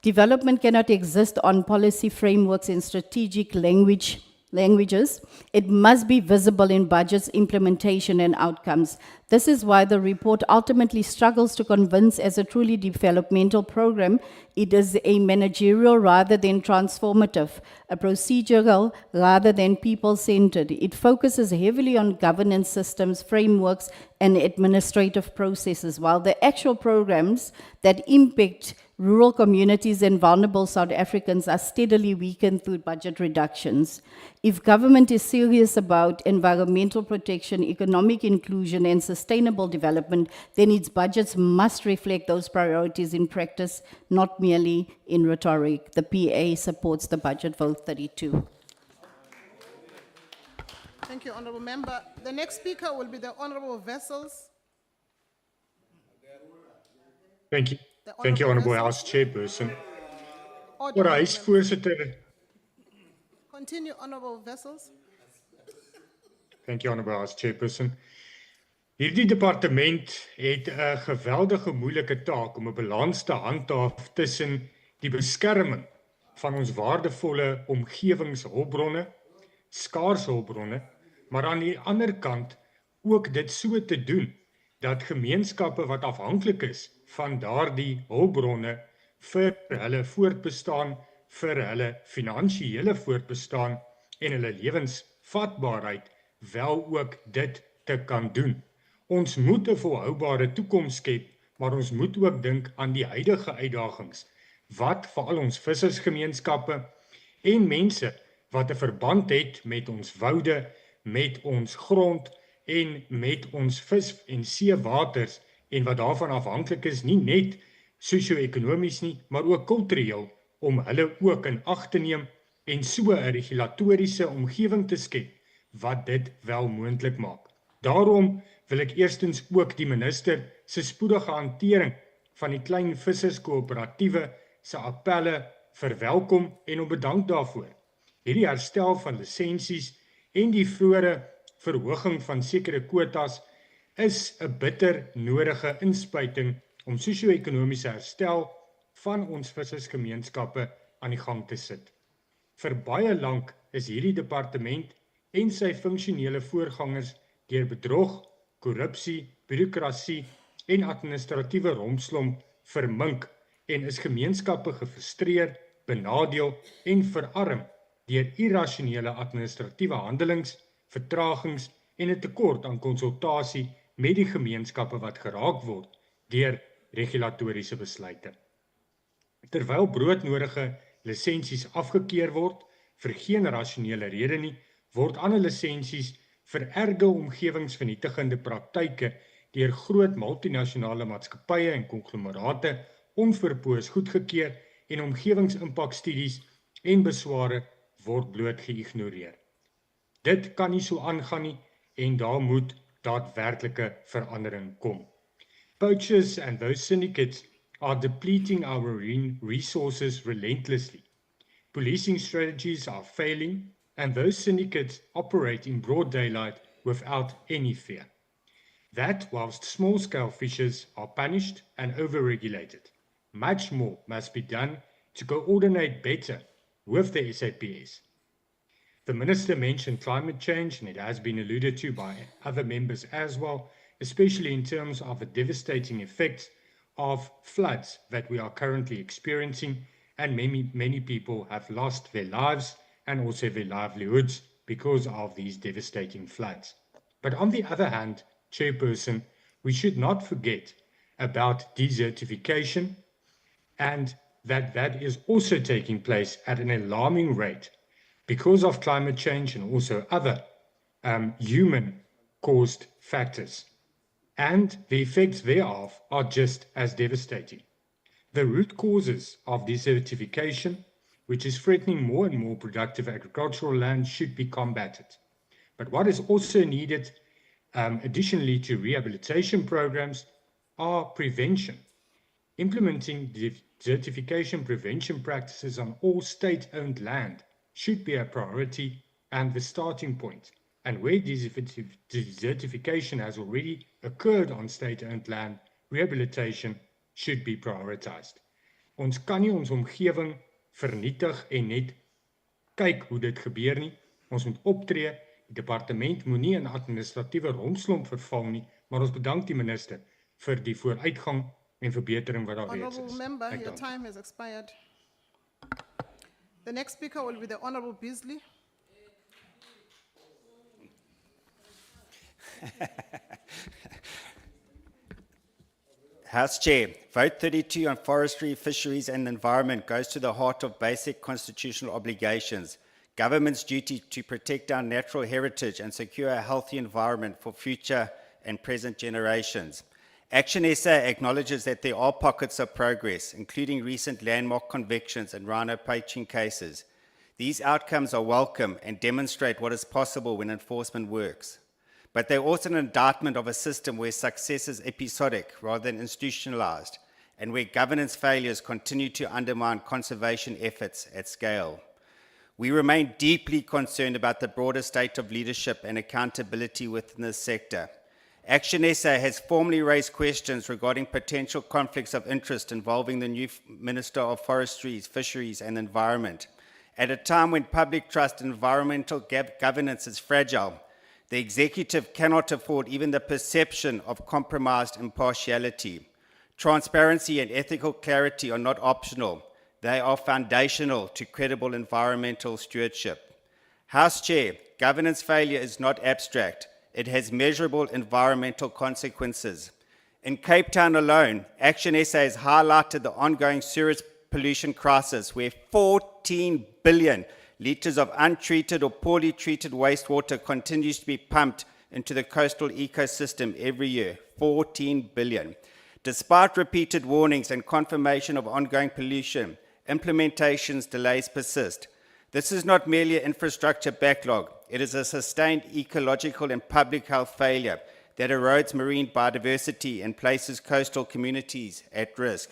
Development cannot exist on policy frameworks in strategic languages. It must be visible in budgets, implementation, and outcomes. This is why the report ultimately struggles to convince as a truly developmental program. It is a managerial rather than transformative, a procedural rather than people-centered. It focuses heavily on governance systems, frameworks, and administrative processes, while the actual programs that impact rural communities and vulnerable South Africans are steadily weakened through budget reductions. If government is serious about environmental protection, economic inclusion, and sustainable development, then its budgets must reflect those priorities in practice, not merely in rhetoric. The PA supports the budget vote 32. Thank you, Honourable Member. The next speaker will be the Honourable Vessels. Thank you. The Thank you, Honourable Vessels. House Chairperson. Order, Honourable Member. Voorsitter. Continue, Honourable Vessels. Thank you, Honourable House Chairperson. Hierdie departement het 'n geweldige moeilike taak om 'n balans te handhaaf tussen die beskerming van ons waardevolle omgewingshulpbronne, skaars hulpbronne, maar aan die ander kant ook dit so te doen dat gemeenskappe wat afhanklik is van daardie hulpbronne vir hulle voortbestaan, vir hulle finansiële voortbestaan en hulle lewensvatbaarheid wel ook dit te kan doen. Ons moet 'n volhoubare toekoms skep, maar ons moet ook dink aan die huidige uitdagings wat veral ons vissersgemeenskappe en mense wat 'n verband het met ons woude, met ons grond en met ons vis- en seewaters en wat daarvan afhanklik is, nie net sosio-ekonomies nie, maar ook kultureel, om hulle ook in ag te neem en so 'n regulatoriese omgewing te skep wat dit wel moontlik maak. Daarom wil ek eerstens ook die minister se spoedige hantering van die klein visserskoöperatiewe se appelle verwelkom en hom bedank daarvoor. Hierdie herstel van lisensies en die vroeëre verhoging van sekere kwotas is 'n bitter nodige inspuiting om sosio-ekonomiese herstel van ons vissersgemeenskappe aan die gang te sit. Vir baie lank is hierdie departement en sy funksionele voorgangers deur bedrog, korrupsie, bureaukrasie en administratiewe rompslomp vermink en is gemeenskappe gefrustreer, benadeel en verarm deur irrasionele administratiewe handelings, vertragings en 'n tekort aan konsultasie met die gemeenskappe wat geraak word deur regulatoriese besluite. Terwyl broodnodige lisensies afgekeur word vir geen rasionele rede nie, word ander lisensies vir erge omgewingsvernietigende praktyke deur groot multinasjonale maatskappye en konglomerate onverpoos goedgekeur en omgewingsimpakstudies en besware word bloot geïgnoreer. Dit kan nie so aangaan nie en daar moet daadwerklike verandering kom. Poachers and those syndicates are depleting our marine resources relentlessly. Policing strategies are failing, and those syndicates operate in broad daylight without any fear. That whilst small-scale fishers are punished and over-regulated, much more must be done to coordinate better with the SAPS. The Minister mentioned climate change, and it has been alluded to by other members as well, especially in terms of the devastating effects of floods that we are currently experiencing, and many people have lost their lives and also their livelihoods because of these devastating floods. But on the other hand, Chairperson, we should not forget about desertification and that is also taking place at an alarming rate because of climate change and also other human-caused factors. And the effects thereof are just as devastating. The root causes of desertification, which is threatening more and more productive agricultural land, should be combated. But what is also needed additionally to rehabilitation programs, are prevention. Implementing desertification prevention practices on all state-owned land should be a priority and the starting point. And where desertification has already occurred on state-owned land, rehabilitation should be prioritized. Ons kan nie ons omgewing vernietig en net kyk hoe dit gebeur nie. Ons moet optree. Die departement moenie in administratiewe rompslomp verval nie, maar ons bedank die minister vir die vooruitgang en verbetering wat daar reeds Honourable is. member, Ek your dank. time has expired. The next speaker will be the Honourable Beasley. House Chair, vote 32 on forestry, fisheries and environment goes to the heart of basic constitutional obligations. Government's duty to protect our natural heritage and secure a healthy environment for future and present generations. Action SA acknowledges that there are pockets of progress, including recent landmark convictions and rhino poaching cases. These outcomes are welcome and demonstrate what is possible when enforcement works. But they're also an indictment of a system where success is episodic rather than institutionalized, and where governance failures continue to undermine conservation efforts at scale. We remain deeply concerned about the broader state of leadership and accountability within this sector. Action SA has formally raised questions regarding potential conflicts of interest involving the new Minister of Forestry, Fisheries and Environment. At a time when public trust in environmental governance is fragile, the executive cannot afford even the perception of compromised impartiality. Transparency and ethical clarity are not optional. They are foundational to credible environmental stewardship. House Chair, governance failure is not abstract. It has measurable environmental consequences. In Cape Town alone, Action SA has highlighted the ongoing sewage pollution crisis, where 14 billion litres of untreated or poorly treated wastewater continues to be pumped into the coastal ecosystem every year. 14 billion. Despite repeated warnings and confirmation of ongoing pollution, implementation's delays persist. This is not merely an infrastructure backlog. It is a sustained ecological and public health failure that erodes marine biodiversity and places coastal communities at risk.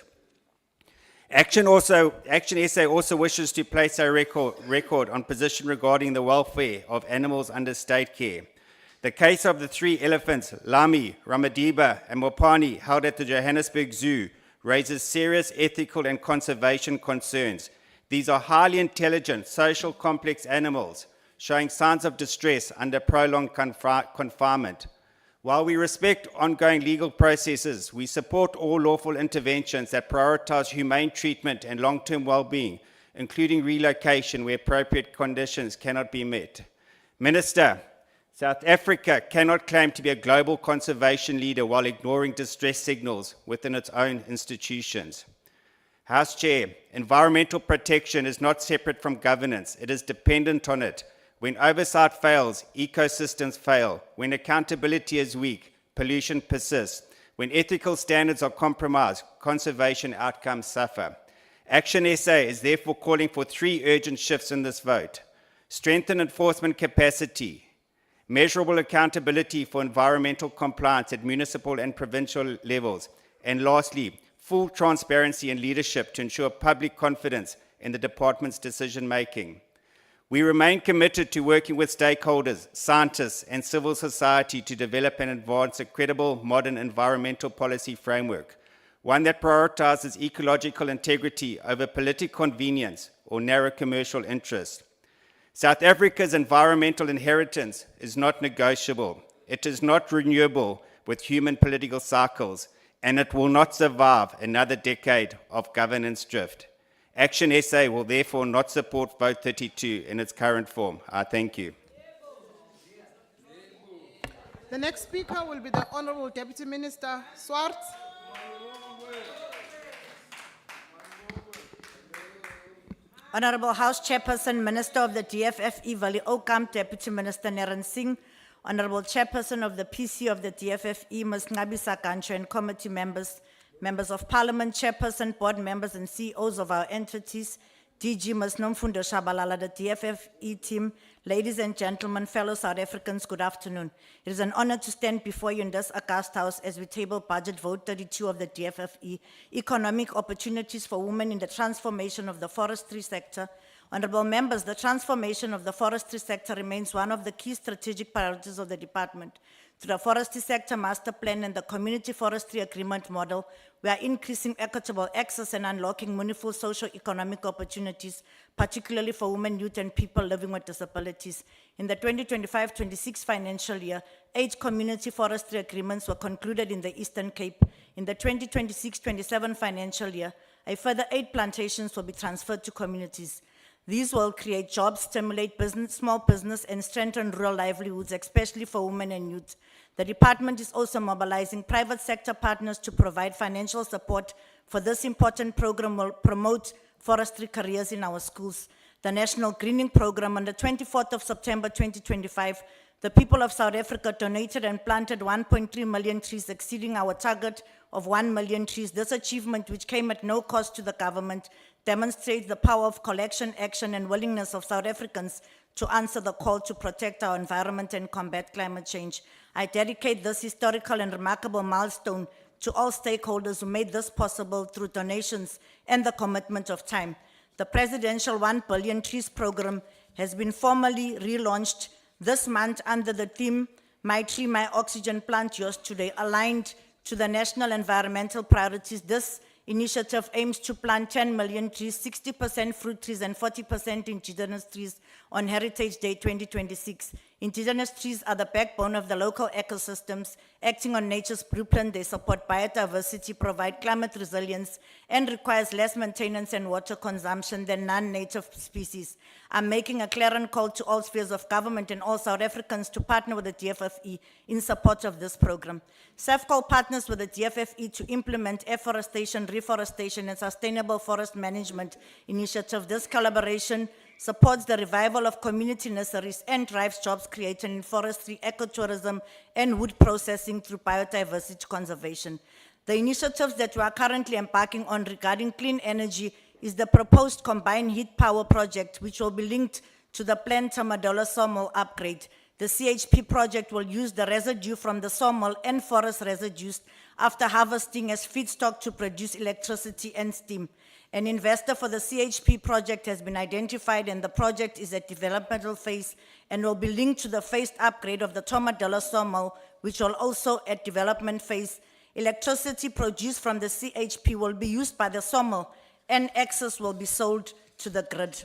Action SA also wishes to place a record on position regarding the welfare of animals under state care. The case of the 3 elephants, Lami, Ramadiba, and Mopani, held at the Johannesburg Zoo, raises serious ethical and conservation concerns. These are highly intelligent, social complex animals, showing signs of distress under prolonged confinement. While we respect ongoing legal processes, we support all lawful interventions that prioritize humane treatment and long-term well-being, including relocation where appropriate conditions cannot be met. Minister, South Africa cannot claim to be a global conservation leader while ignoring distress signals within its own institutions. House Chair, environmental protection is not separate from governance. It is dependent on it. When oversight fails, ecosystems fail. When accountability is weak, pollution persists. When ethical standards are compromised, conservation outcomes suffer. Action SA is therefore calling for 3 urgent shifts in this vote. Strengthen enforcement capacity. Measurable accountability for environmental compliance at municipal and provincial levels. And lastly, full transparency and leadership to ensure public confidence in the department's decision-making. We remain committed to working with stakeholders, scientists, and civil society to develop and advance a credible, modern environmental policy framework, one that prioritizes ecological integrity over political convenience or narrow commercial interests. South Africa's environmental inheritance is not negotiable. It is not renewable with human political cycles, and it will not survive another decade of governance drift. Action SA will therefore not support Vote 32 in its current form. I thank you. The next speaker will be the Honourable Deputy Minister Swartz. Honourable House Chairperson, Minister of the DFFE Valley Oakam, Deputy Minister Naren Singh, Honourable Chairperson of the PC of the DFFE, Ms. Ngabisa Gancho, and committee members, members of Parliament, Chairperson, board members and CEOs of our entities, DG Ms. Nomfundo Shabalala, the DFFE team, ladies and gentlemen, fellow South Africans, good afternoon. It is an honor to stand before you in this august house as we table Budget Vote 32 of the DFFE, Economic Opportunities for Women in the Transformation of the Forestry Sector. Honorable members, the transformation of the forestry sector remains one of the key strategic priorities of the department. Through the Forestry Sector Master Plan and the Community Forestry Agreement model, we are increasing equitable access and unlocking meaningful socio-economic opportunities, particularly for women, youth, and people living with disabilities. In the 2025-26 financial year, 8 community forestry agreements were concluded in the Eastern Cape. In the 2026-27 financial year, a further 8 plantations will be transferred to communities. These will create jobs, stimulate business, small business, and strengthen rural livelihoods, especially for women and youth. The department is also mobilizing private sector partners to provide financial support for this important program will promote forestry careers in our schools. The National Greening Program on the 24th of September 2025, the people of South Africa donated and planted 1.3 million trees, exceeding our target of 1 million trees. This achievement, which came at no cost to the government, demonstrates the power of collection, action, and willingness of South Africans to answer the call to protect our environment and combat climate change. I dedicate this historical and remarkable milestone to all stakeholders who made this possible through donations and the commitment of time. The presidential 1 billion trees program has been formally relaunched this month under the theme, My Tree, My Oxygen, Plant Yours Today, aligned to the national environmental priorities. This initiative aims to plant 10 million trees, 60% fruit trees and 40% indigenous trees on Heritage Day 2026. Indigenous trees are the backbone of the local ecosystems. Acting on nature's blueprint, they support biodiversity, provide climate resilience, and requires less maintenance and water consumption than non-native species. I'm making a clarion call to all spheres of government and all South Africans to partner with the DFFE in support of this program. SAFCOL partners with the DFFE to implement afforestation, reforestation, and sustainable forest management initiative. This collaboration supports the revival of community nurseries and drives jobs created in forestry, ecotourism, and wood processing through biodiversity conservation. The initiatives that we are currently embarking on regarding clean energy is the proposed combined heat power project, which will be linked to the planned Tamadolo sawmill upgrade. The CHP project will use the residue from the sawmill and forest residues after harvesting as feedstock to produce electricity and steam. An investor for the CHP project has been identified, and the project is at developmental phase and will be linked to the phased upgrade of the Tomadolo sawmill, which will also at development phase. Electricity produced from the CHP will be used by the sawmill and excess will be sold to the grid.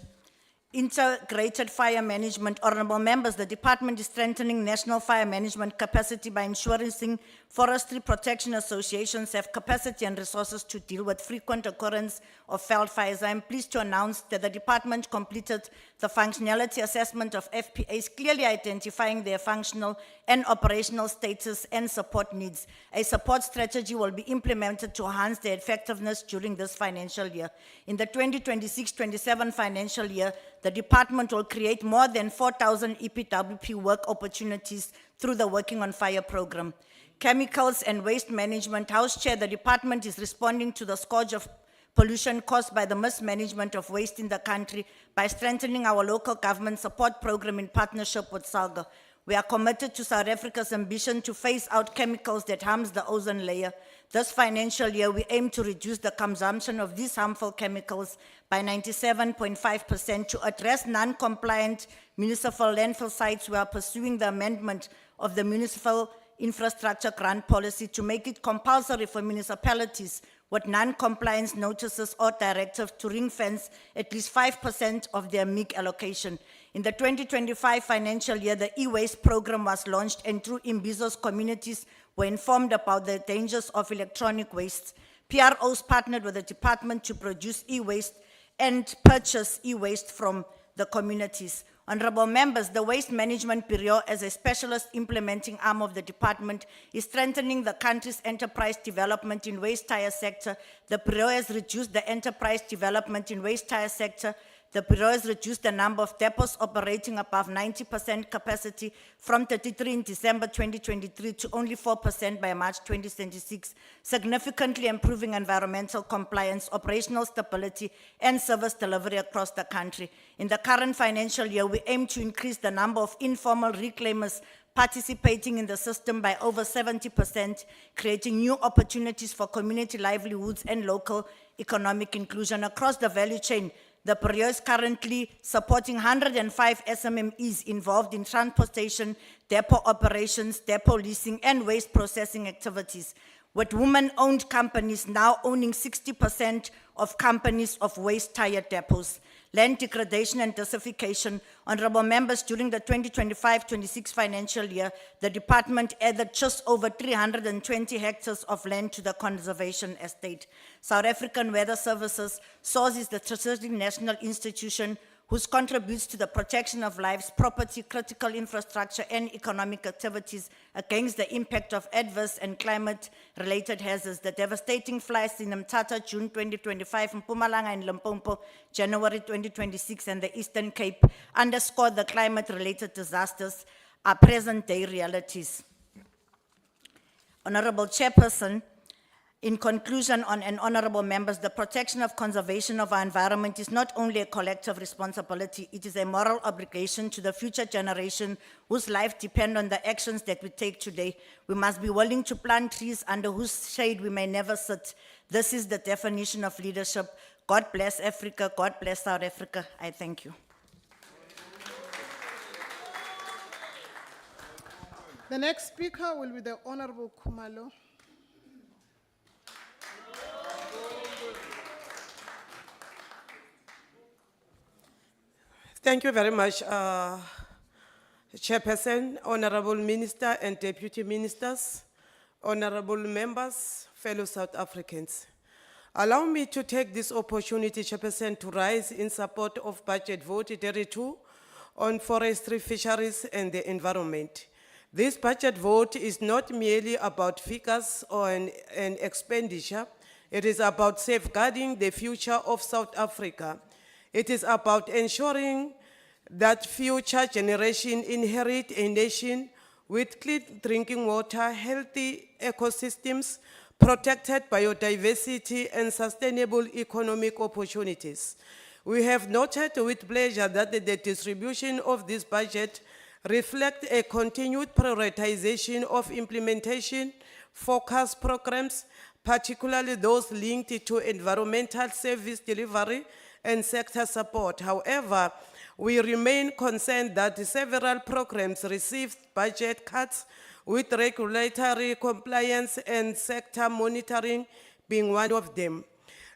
Integrated fire management. Honorable members, the department is strengthening national fire management capacity by ensuring forestry protection associations have capacity and resources to deal with frequent occurrence of felt fires. I am pleased to announce that the department completed the functionality assessment of FPAs, clearly identifying their functional and operational status and support needs. A support strategy will be implemented to enhance their effectiveness during this financial year. In the 2026-27 financial year, the department will create more than 4,000 EPWP work opportunities through the Working on Fire program. Chemicals and waste management. House Chair, the department is responding to the scourge of pollution caused by the mismanagement of waste in the country by strengthening our local government support program in partnership with SALGA. We are committed to South Africa's ambition to phase out chemicals that harms the ozone layer. This financial year, we aim to reduce the consumption of these harmful chemicals by 97.5%. To address non-compliant municipal landfill sites, we are pursuing the amendment of the municipal infrastructure grant policy to make it compulsory for municipalities with non-compliance notices or directives to ring-fence at least 5% of their MIG allocation. In the 2025 financial year, the e-waste program was launched, and through Imbizo's communities were informed about the dangers of electronic waste. PROs partnered with the department to produce e-waste and purchase e-waste from the communities. Honorable members, the Waste Management Bureau, as a specialist implementing arm of the department, is strengthening the country's enterprise development in waste tire sector. The Bureau has reduced the enterprise development in waste tire sector The Bureau has reduced the number of depots operating above 90% capacity from 33 in December 2023 to only 4% by March 2026, significantly improving environmental compliance, operational stability, and service delivery across the country. In the current financial year, we aim to increase the number of informal reclaimers participating in the system by over 70%, creating new opportunities for community livelihoods and local economic inclusion across the value chain. The Bureau is currently supporting 105 SMMEs involved in transportation, depot operations, depot leasing, and waste processing activities, with women-owned companies now owning 60% of companies of waste-tired depots. Land degradation and desertification. Honorable members, during the 2025-26 financial year, the department added just over 320 hectares of land to the conservation estate. South African Weather Services, SAWS, is the strategic national institution whose contributes to the protection of lives, property, critical infrastructure, and economic activities against the impact of adverse and climate-related hazards. The devastating floods in Mthatha, June 2025, in Mpumalanga and Limpopo, January 2026, and the Eastern Cape underscore the climate-related disasters are present-day realities. Honorable Chairperson, in conclusion, and honorable members, the protection of conservation of our environment is not only a collective responsibility, it is a moral obligation to the future generation whose life depend on the actions that we take today. We must be willing to plant trees under whose shade we may never sit. This is the definition of leadership. God bless Africa. God bless South Africa. I thank you. The next speaker will be the Honorable Kumalo. Thank you very much, Chairperson, Honorable Minister and Deputy Ministers, Honorable Members, fellow South Africans. Allow me to take this opportunity, Chairperson, to rise in support of Budget Vote 32 on forestry, fisheries, and the environment. This budget vote is not merely about figures or an expenditure. It is about safeguarding the future of South Africa. It is about ensuring that future generations inherit a nation with clean drinking water, healthy ecosystems, protected biodiversity, and sustainable economic opportunities. We have noted with pleasure that the distribution of this budget reflects a continued prioritization of implementation focused programs, particularly those linked to environmental service delivery and sector support. However, we remain concerned that several programs received budget cuts, with regulatory compliance and sector monitoring being one of them.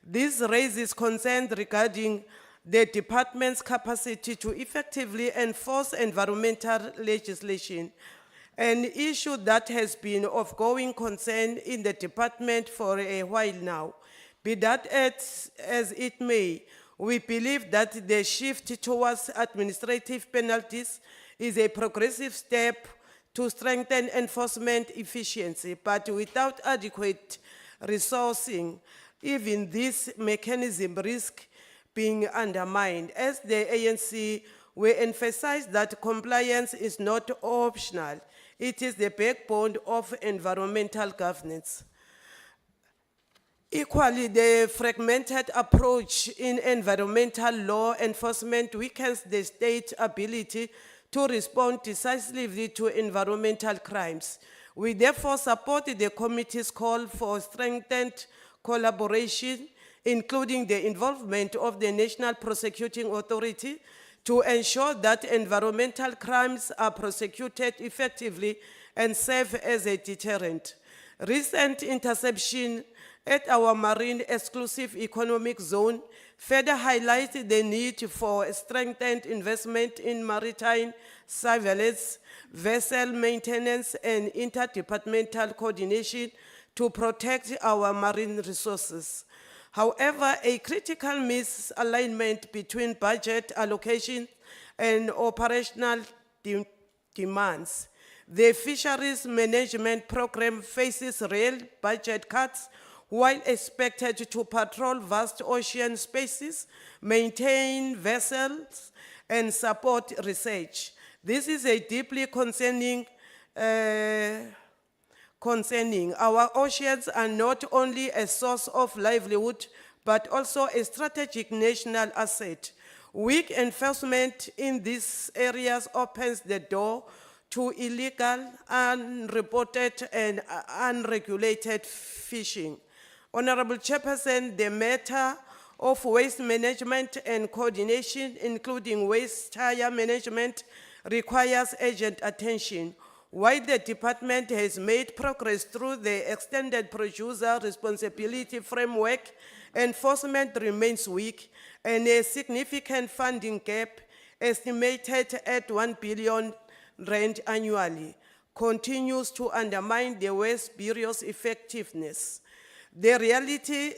This raises concerns regarding the department's capacity to effectively enforce environmental legislation, an issue that has been of growing concern in the department for a while now. Be that as it may, we believe that the shift towards administrative penalties is a progressive step to strengthen enforcement efficiency, but without adequate resourcing, even this mechanism risks being undermined. As the ANC, we emphasize that compliance is not optional. It is the backbone of environmental governance. Equally, the fragmented approach in environmental law enforcement weakens the state's ability to respond decisively to environmental crimes. We therefore support the committee's call for strengthened collaboration, including the involvement of the National Prosecuting Authority, to ensure that environmental crimes are prosecuted effectively and serve as a deterrent. Recent interception at our Marine Exclusive Economic Zone further highlights the need for strengthened investment in maritime surveillance, vessel maintenance, and interdepartmental coordination to protect our marine resources. However, a critical misalignment between budget allocation and operational demands. The Fisheries Management Program faces real budget cuts, while expected to patrol vast ocean spaces, maintain vessels, and support research. This is a deeply concerning. Our oceans are not only a source of livelihood, but also a strategic national asset. Weak enforcement in these areas opens the door to illegal, unreported, and unregulated fishing. Honorable Chairperson, the matter of waste management and coordination, including waste tire management, requires urgent attention. While the department has made progress through the extended producer responsibility framework, enforcement remains weak, and a significant funding gap, estimated at 1 billion rand annually, continues to undermine the Waste Bureau's effectiveness. The reality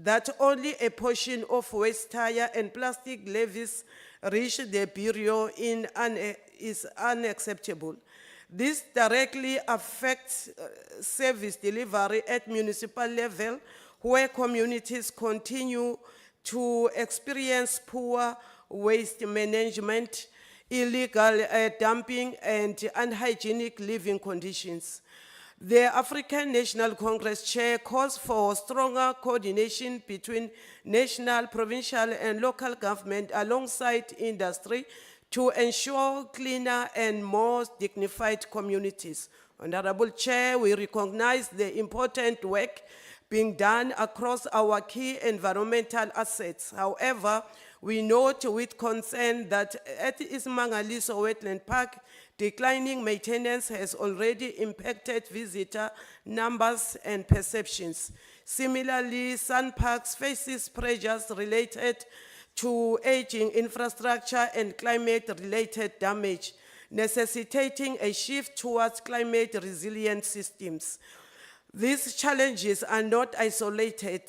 that only a portion of waste tire and plastic levies reach the Bureau is unacceptable. This directly affects service delivery at municipal level, where communities continue to experience poor waste management, illegal dumping, and unhygienic living conditions. The African National Congress Chair calls for stronger coordination between national, provincial, and local government alongside industry to ensure cleaner and more dignified communities. Honorable Chair, we recognize the important work being done across our key environmental assets. However, we note with concern that at Ismangaliso Wetland Park, declining maintenance has already impacted visitor numbers and perceptions. Similarly, SunParks faces pressures related to aging infrastructure and climate-related damage, necessitating a shift towards climate-resilient systems. These challenges are not isolated.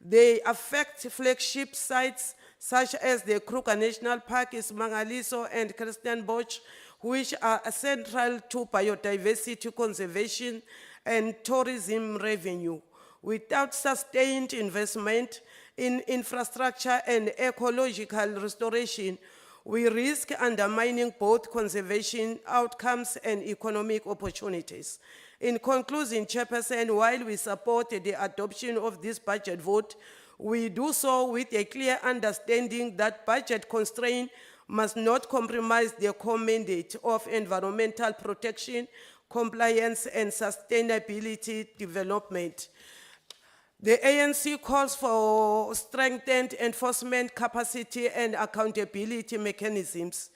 They affect flagship sites such as the Kruger National Park, Ismangaliso, and Christianborg, which are central to biodiversity conservation and tourism revenue. Without sustained investment in infrastructure and ecological restoration, we risk undermining both conservation outcomes and economic opportunities. In conclusion, Chairperson, while we support the adoption of this budget vote, we do so with a clear understanding that budget constraint must not compromise the core mandate of environmental protection, compliance, and sustainability development. The ANC calls for strengthened enforcement capacity and accountability mechanisms,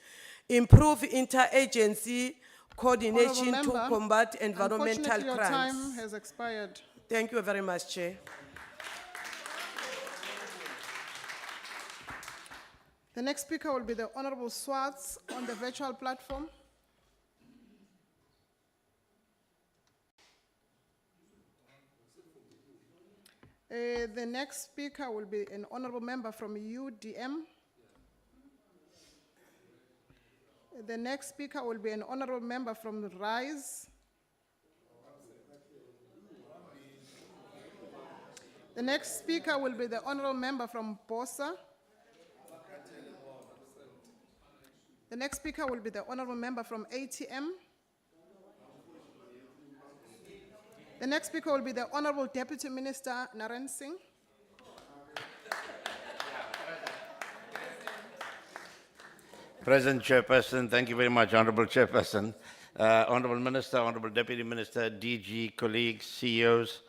improve interagency coordination to Member, combat environmental unfortunately, your time crimes. has expired. Thank you very much, Chair. The next speaker will be the Honorable Swartz on the virtual platform. The next speaker will be an honorable member from UDM. The next speaker will be an honorable member from RISE. The next speaker will be the honorable member from BOSA. The next speaker will be the honorable member from ATM. The next speaker will be the Honorable Deputy Minister Naren Singh. President Chairperson, thank you very much, Honorable Chairperson. Honorable Minister, Honorable Deputy Minister, DG, colleagues, CEOs,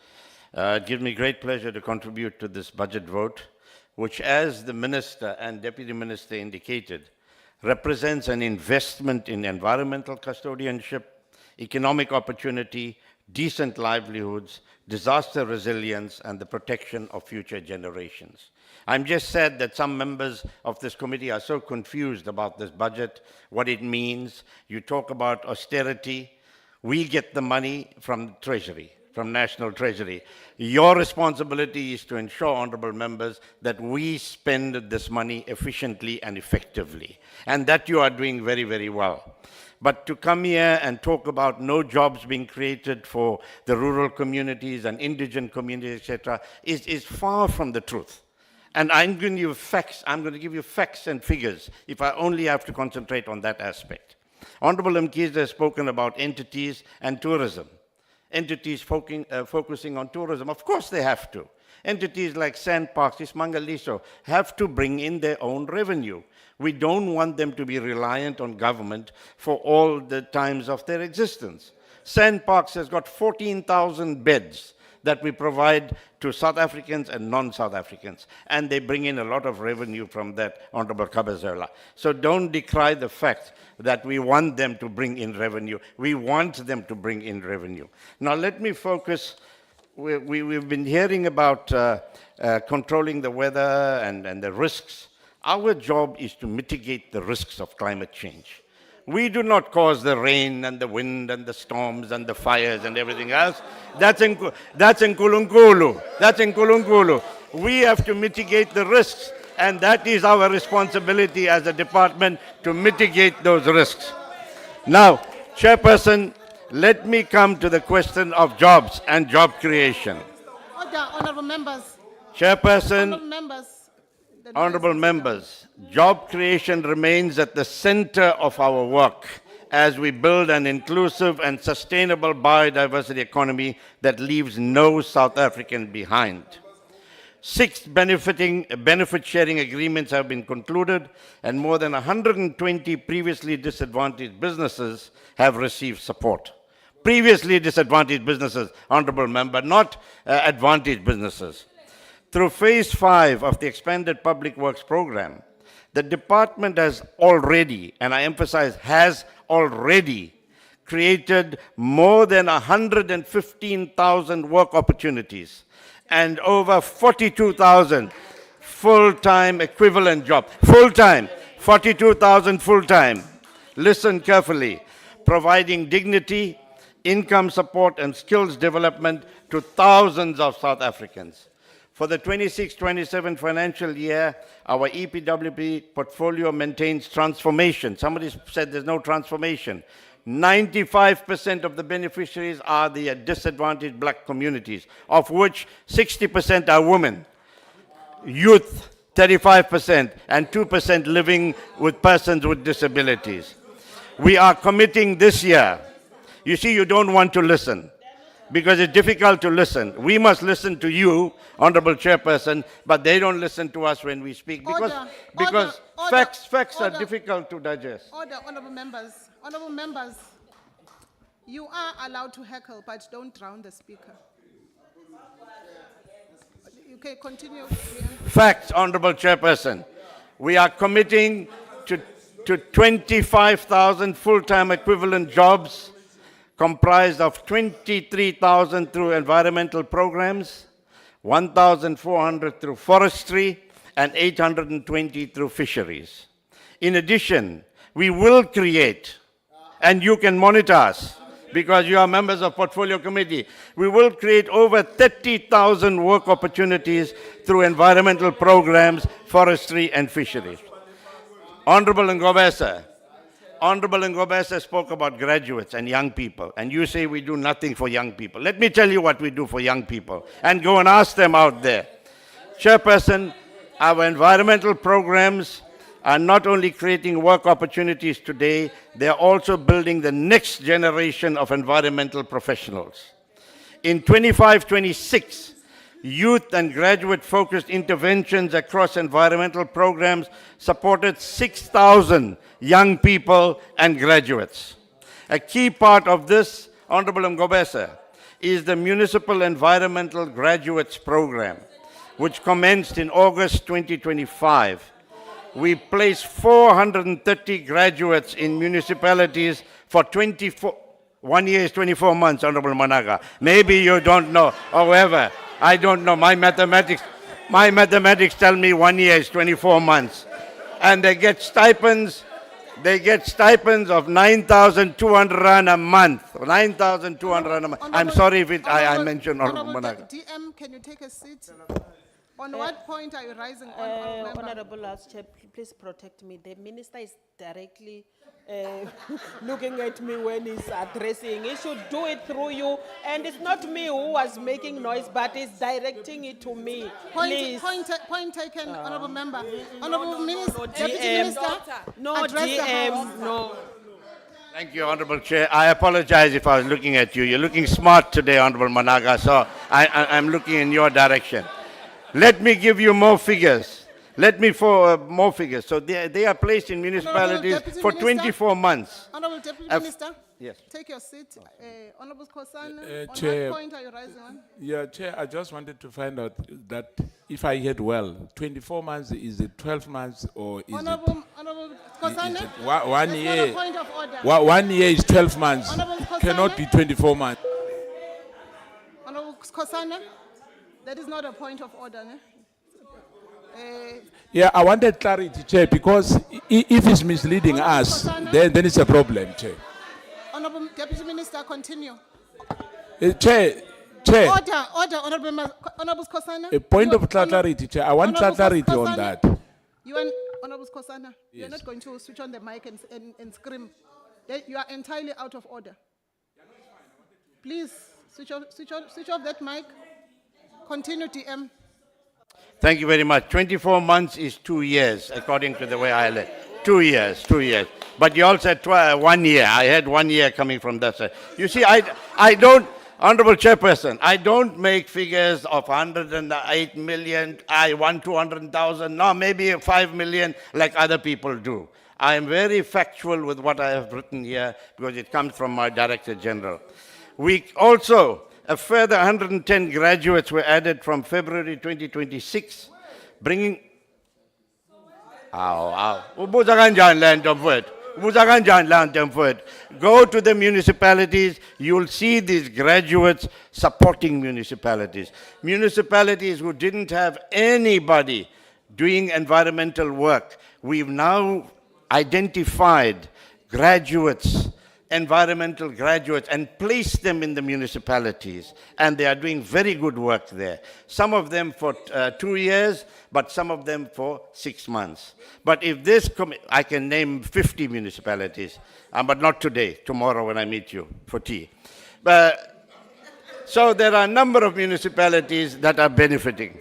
it gives me great pleasure to contribute to this budget vote, which, as the Minister and Deputy Minister indicated, represents an investment in environmental custodianship, economic opportunity, decent livelihoods, disaster resilience, and the protection of future generations. I'm just sad that some members of this committee are so confused about this budget, what it means. You talk about austerity. We get the money from Treasury, from National Treasury. Your responsibility is to ensure, honorable members, that we spend this money efficiently and effectively, and that you are doing very, very well. But to come here and talk about no jobs being created for the rural communities and indigent communities, etc., is far from the truth. And I'm going to give facts. I'm going to give you facts and figures if I only have to concentrate on that aspect. Honorable Mkhize has spoken about entities and tourism. Entities focusing on tourism, of course they have to. Entities like Sandparks, Ismangaliso, have to bring in their own revenue. We don't want them to be reliant on government for all the times of their existence. Sandparks has got 14,000 beds that we provide to South Africans and non-South Africans, and they bring in a lot of revenue from that, Honorable Kabazela. So don't decry the fact that we want them to bring in revenue. We want them to bring in revenue. Now let me focus. We've been hearing about controlling the weather and the risks. Our job is to mitigate the risks of climate change. We do not cause the rain and the wind and the storms and the fires and everything else. That's in Kulunkulu. That's in Kulunkulu. We have to mitigate the risks, and that is our responsibility as a department to mitigate those risks. Now, Chairperson, let me come to the question of jobs and job creation. Order, honorable members. Chairperson, Honorable members. honorable members, job creation remains at the center of our work as we build an inclusive and sustainable biodiversity economy that leaves no South African behind. 6 benefit-sharing agreements have been concluded, and more than 120 previously disadvantaged businesses have received support. Previously disadvantaged businesses, honorable member, not advantaged businesses. Through phase 5 of the expanded public works program, the department has already, and I emphasize has already, created more than 115,000 work opportunities and over 42,000 full-time equivalent jobs. Full-time, 42,000 full-time. Listen carefully. Providing dignity, income support, and skills development to thousands of South Africans. For the 26-27 financial year, our EPWP portfolio maintains transformation. Somebody said there's no transformation. 95% of the beneficiaries are the disadvantaged black communities, of which 60% are women, youth 35%, and 2% living with persons with disabilities. We are committing this year. You see, you don't want to listen, because it's difficult to listen. We must listen to you, Honorable Chairperson, but they don't listen to us when we speak, because facts are difficult to digest. Order, honorable members. Honorable members, you are allowed to heckle, but don't drown the speaker. You can continue. Facts, Honorable Chairperson. We are committing to 25,000 full-time equivalent jobs, comprised of 23,000 through environmental programs, 1,400 through forestry, and 820 through fisheries. In addition, we will create, and you can monitor us because you are members of Portfolio Committee, we will create over 30,000 work opportunities through environmental programs, forestry, and fisheries. Honorable Ngobesa spoke about graduates and young people, and you say we do nothing for young people. Let me tell you what we do for young people, and go and ask them out there. Chairperson, our environmental programs are not only creating work opportunities today, they are also building the next generation of environmental professionals. In 25-26, youth and graduate-focused interventions across environmental programs supported 6,000 young people and graduates. A key part of this, Honorable Ngobesa, is the Municipal Environmental Graduates Program, which commenced in August 2025. We placed 430 graduates in municipalities for 1 year is 24 months, Honorable Managa. Maybe you don't know. However, I don't know. My mathematics tell me 1 year is 24 months. And they get stipends. They get stipends of 9,200 rand a month. 9,200 rand a month. I'm sorry if I mentioned Honorable Managa. DM, can you take a seat? On what point are you rising, Honourable Member? Honorable House Chair, please protect me. The minister is directly looking at me when he's addressing. He should do it through you. And it's not me who was making noise, but he's directing it to me. Please. Point taken, Honourable Member. Honourable Minister, no, Deputy DM. Minister, No address the DM, House. no. Thank you, Honorable Chair. I apologize if I was looking at you. You're looking smart today, Honorable Managa, so I'm looking in your direction. Let me give you more figures. More figures. So they are placed in municipalities Deputy for Minister. 24 months. Honourable Deputy F- Minister, Yes. take your seat. Honourable Kosana, on Chair. what point are you rising on? Yeah, Chair, I just wanted to find out that if I heard well, 24 months, is it 12 months or is Honourable Kosana, it 1 that's year? not a point of order. 1 year is 12 months. Honourable Kosana. Cannot be 24 months. Honourable Kosana, that is not a point of order, ne? Yeah, I wanted clarity, Chair, because if it's misleading us, then it's a problem, Chair. Honourable Deputy Minister, continue. Chair, Order, Honourable Kosana. a point You of are- clarity, Chair. I want Honourable clarity on Kosana, that. You and Honourable Kosana, you're Yes. not going to switch on the mic and scream. You are entirely out of order. Please, switch off that mic. Continue, DM. Thank you very much. 24 months is 2 years, according to the way I learned. 2 years. But you also said 1 year. I had 1 year coming from that side. You see, I don't, Honorable Chairperson, I don't make figures of 108 million, I want 200,000, no, maybe 5 million like other people do. I am very factual with what I have written here because it comes from my Director General. We also, a further 110 graduates were added from February 2026, bringing... Ubuza kanjani le nto mfowethu? Ubuza kanjani le nto mfowethu? Go to the municipalities, you'll see these graduates supporting municipalities. Municipalities who didn't have anybody doing environmental work. We've now identified graduates, environmental graduates, and placed them in the municipalities. And they are doing very good work there. Some of them for 2 years, but some of them for 6 months. But if this, I can name 50 municipalities, but not today, tomorrow when I meet you for tea. So there are a number of municipalities that are benefiting.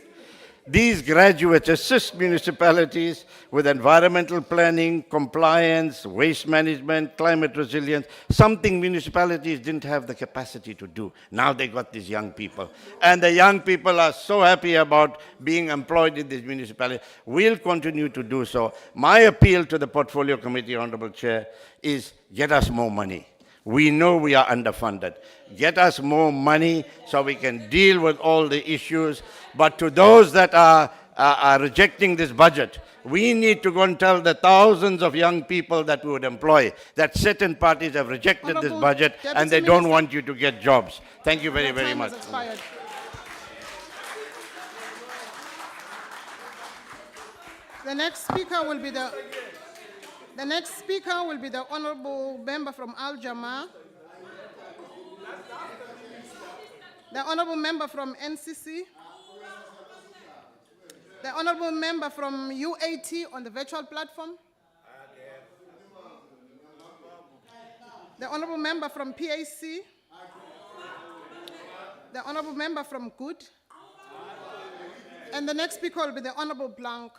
These graduates assist municipalities with environmental planning, compliance, waste management, climate resilience, something municipalities didn't have the capacity to do. Now they got these young people. And the young people are so happy about being employed in these municipalities. We'll continue to do so. My appeal to the Portfolio Committee, Honorable Chair, is get us more money. We know we are underfunded. Get us more money so we can deal with all the issues. But to those that are rejecting this budget, we need to go and tell the thousands of young people that we would employ that certain parties have rejected this budget and they don't want you to get jobs. Thank you very, very much. The next speaker will be the honourable member from Al Jama, the honourable member from NCC, the honourable member from UAT on the virtual platform, the honourable member from PAC, the honourable member from Good, and the next speaker will be the honourable Blanc.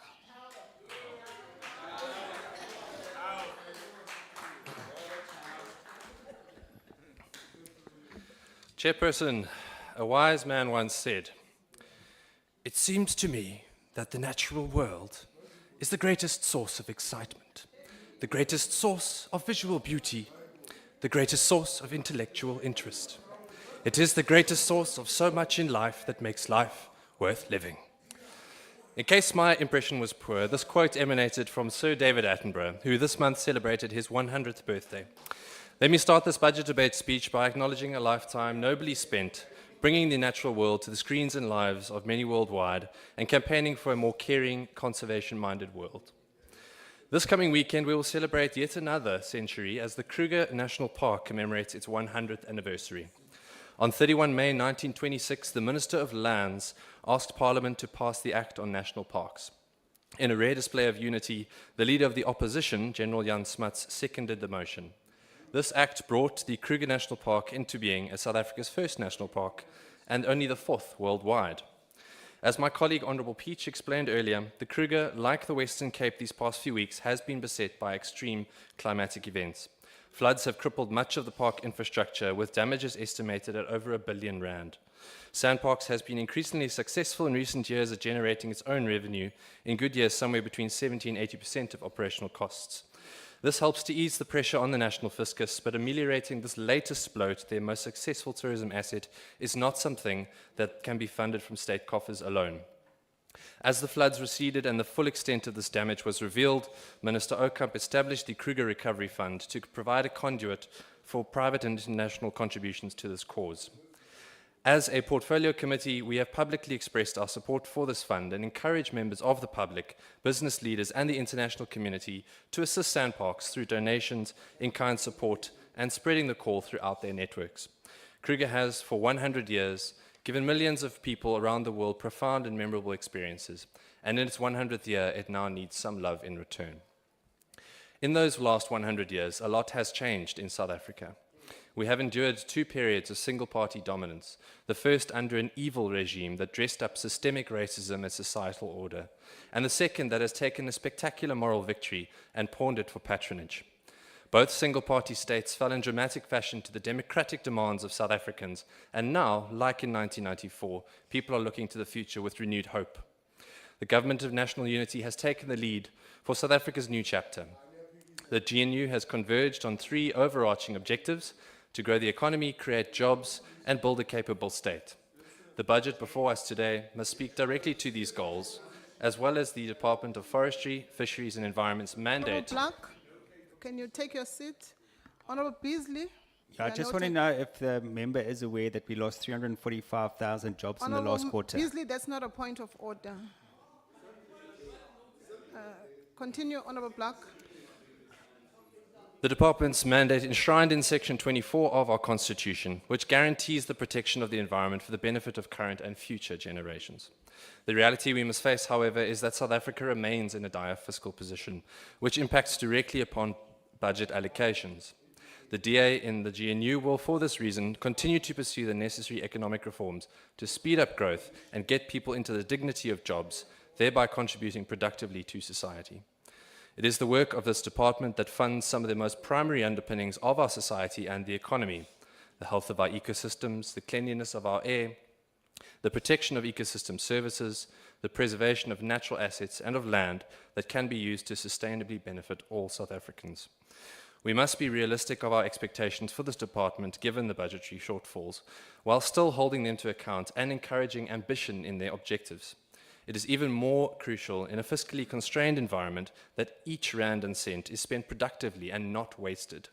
Chairperson, a wise man once said, "It seems to me that the natural world is the greatest source of excitement, the greatest source of visual beauty, the greatest source of intellectual interest. It is the greatest source of so much in life that makes life worth living." In case my impression was poor, this quote emanated from Sir David Attenborough, who this month celebrated his 100th birthday. Let me start this budget debate speech by acknowledging a lifetime nobly spent bringing the natural world to the screens and lives of many worldwide and campaigning for a more caring, conservation-minded world. This coming weekend, we will celebrate yet another century as the Kruger National Park commemorates its 100th anniversary. On 31 May 1926, the Minister of Lands asked Parliament to pass the Act on National Parks. In a rare display of unity, the leader of the opposition, General Jan Smuts, seconded the motion. This act brought the Kruger National Park into being as South Africa's first national park and only the 4th worldwide. As my colleague Honourable Peach explained earlier, the Kruger, like the Western Cape these past few weeks, has been beset by extreme climatic events. Floods have crippled much of the park infrastructure, with damages estimated at over R1 billion. Sandparks has been increasingly successful in recent years at generating its own revenue, in good years somewhere between 70% and 80% of operational costs. This helps to ease the pressure on the national fiscus, but ameliorating this latest blow to their most successful tourism asset is not something that can be funded from state coffers alone. As the floods receded and the full extent of this damage was revealed, Minister Oukamp established the Kruger Recovery Fund to provide a conduit for private and international contributions to this cause. As a portfolio committee, we have publicly expressed our support for this fund and encourage members of the public, business leaders and the international community to assist Sandparks through donations, in-kind support and spreading the call throughout their networks. Kruger has, for 100 years, given millions of people around the world profound and memorable experiences, and in its 100th year, it now needs some love in return. In those last 100 years, a lot has changed in South Africa. We have endured 2 periods of single-party dominance, the first under an evil regime that dressed up systemic racism as societal order, and the second that has taken a spectacular moral victory and pawned it for patronage. Both single-party states fell in dramatic fashion to the democratic demands of South Africans, and now, like in 1994, people are looking to the future with renewed hope. The Government of National Unity has taken the lead for South Africa's new chapter. The GNU has converged on 3 overarching objectives: to grow the economy, create jobs, and build a capable state. The budget before us today must speak directly to these goals, as well as the Department of Forestry, Fisheries and Environment's mandate. Honourable Black, can you take your seat? Honourable Beasley. I just want to know if the member is aware that we lost 345,000 jobs in the last quarter. Beasley, that's not a point of order. Continue, Honourable Black. The department's mandate enshrined in Section 24 of our Constitution, which guarantees the protection of the environment for the benefit of current and future generations. The reality we must face, however, is that South Africa remains in a dire fiscal position, which impacts directly upon budget allocations. The DA in the GNU will, for this reason, continue to pursue the necessary economic reforms to speed up growth and get people into the dignity of jobs, thereby contributing productively to society. It is the work of this department that funds some of the most primary underpinnings of our society and the economy: the health of our ecosystems, the cleanliness of our air, the protection of ecosystem services, the preservation of natural assets and of land that can be used to sustainably benefit all South Africans. We must be realistic of our expectations for this department given the budgetary shortfalls, while still holding them to account and encouraging ambition in their objectives. It is even more crucial in a fiscally constrained environment that each rand and cent is spent productively and not wasted.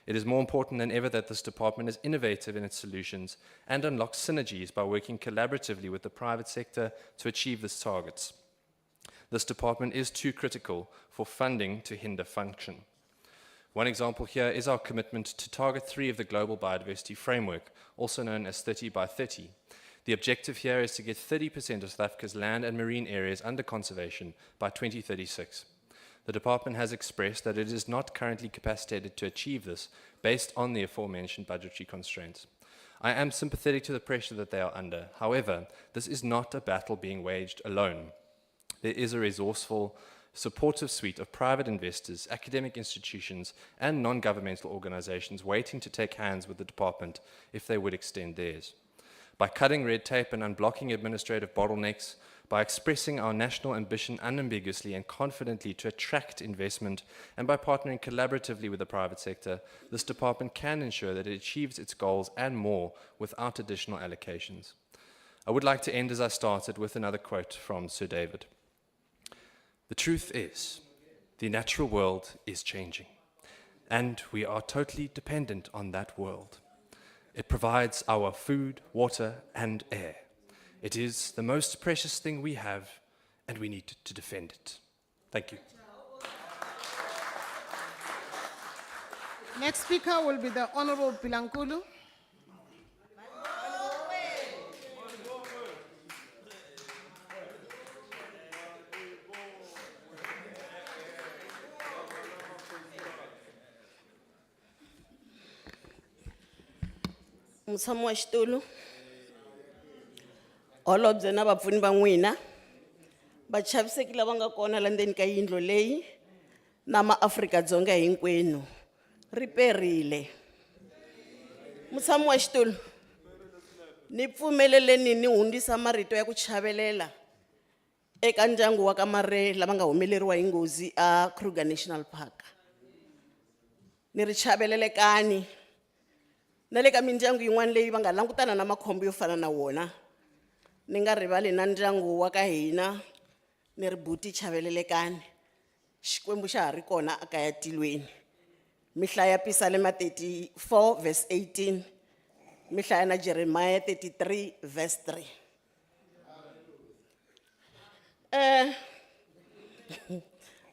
It is more important than ever that this department is innovative in its solutions and unlocks synergies by working collaboratively with the private sector to achieve these targets. This department is too critical for funding to hinder function. One example here is our commitment to target 3 of the Global Biodiversity Framework, also known as 30 by 30. The objective here is to get 30% of South Africa's land and marine areas under conservation by 2036. The department has expressed that it is not currently capacitated to achieve this based on the aforementioned budgetary constraints. I am sympathetic to the pressure that they are under. However, this is not a battle being waged alone. There is a resourceful, supportive suite of private investors, academic institutions, and non-governmental organizations waiting to take hands with the department if they would extend theirs. By cutting red tape and unblocking administrative bottlenecks, by expressing our national ambition unambiguously and confidently to attract investment, and by partnering collaboratively with the private sector, this department can ensure that it achieves its goals and more without additional allocations. I would like to end as I started with another quote from Sir David. "The truth is, the natural world is changing, and we are totally dependent on that world. It provides our food, water, and air. It is the most precious thing we have, and we need to defend it." Thank you. Next speaker will be the Honourable Bilankulu. Mutshami wa xitulu, holobye na vapfuni va n'wina, vachaviseki lava nga kona la ndzeni ka yindlu leyi, na maAfrika-Dzonga hinkwenu, ri perile. Mutshami wa xitulu, ni pfumeleleni ni hundzisa marito ya ku chavelela eka ndyangu wa ka Maré lava nga humeleriwa hi nghozi a Kruger National Park. Ni ri chavelelekani na le ka mindyangu yin'wana leyi va nga langutana na makhombo yo fana na wona. Ni nga rivali na ndyangu wa ka hina, ni ri buti chavelelekani. Xikwembu xa ha ri kona a kaya tilweni. Mi hlaya Psalm 34 verse 18. Mi hlaya na Jeremiah 33 verse 3.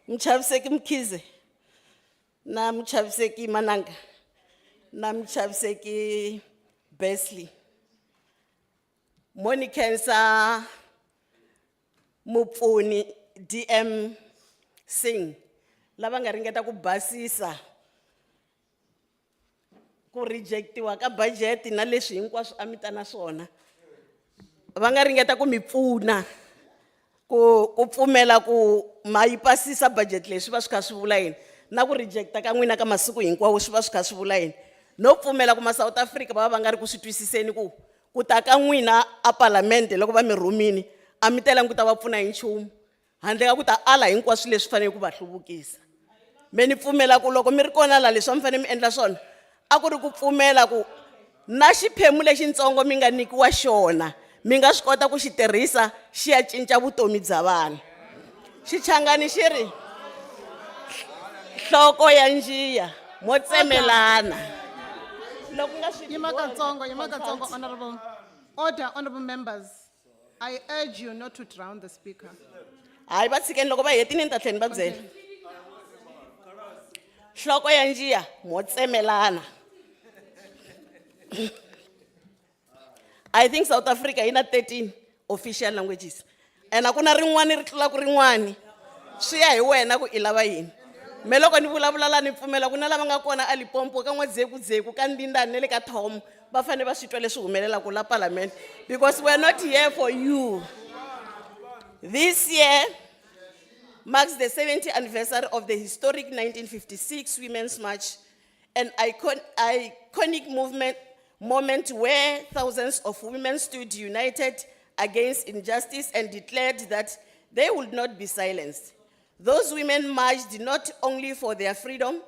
Mchaviseki Mkhize, na mchaviseki Mananga, na mchaviseki Besley. Monikensa Mupfuni DM Singh, lava nga ringeta ku basisa ku rejectiwa ka budget na leswi hinkwaswo a mi ta na swona. Va nga ringeta ku mi pfuna ku pfumela ku ma yi pasisa budget leswi va swi kha swi vula yini, na ku rejecta ka n'wina ka masiku hinkwawo swi va swi kha swi vula yini. No pfumela ku ma South Africa va nga ri ku swi twisiseni ku ta ka n'wina a Parliament loko va mi rhumini a mi telangi ku ta va pfuna hi nchumu, handle ka ku ta ala hinkwaswo leswi fanele ku va hluvukisa. Me ni pfumela ku loko mi ri kona la leswi a mi fanele mi endla swona a ku ri ku pfumela ku na xiphemu lexitsongo mi nga nikiwa xona mi nga swi kota ku xi tirhisa xi ya cinca vutomi bya vanhu. Xichangani xi ri nhloko ya njiya mo tsemelana. Loko nga swi Yimakatsongo, honorable. Order, honorable members. I urge you not to drown the speaker. hayi va tshikeni loko va hetini ni ta tlhela ni va byela. Nhloko ya njiya mo tsemelana. I think South Africa yi na 13 official languages. And a ku na rin'wana ri tlula ku rin'wana. Swi ya hi wena ku i lava yini. Me loko ni vulavula la ni pfumela ku na lava nga kona a Limpopo ka N'wadzekudzeku ka Ndindani na le ka Thomo va fanele va swi twa leswi humelelaka la Parliament, because we're not here for you. This year marks the 70th anniversary of the historic 1956 Women's March, an iconic moment where thousands of women stood united against injustice and declared that they would not be silenced. Those women marched not only for their freedom,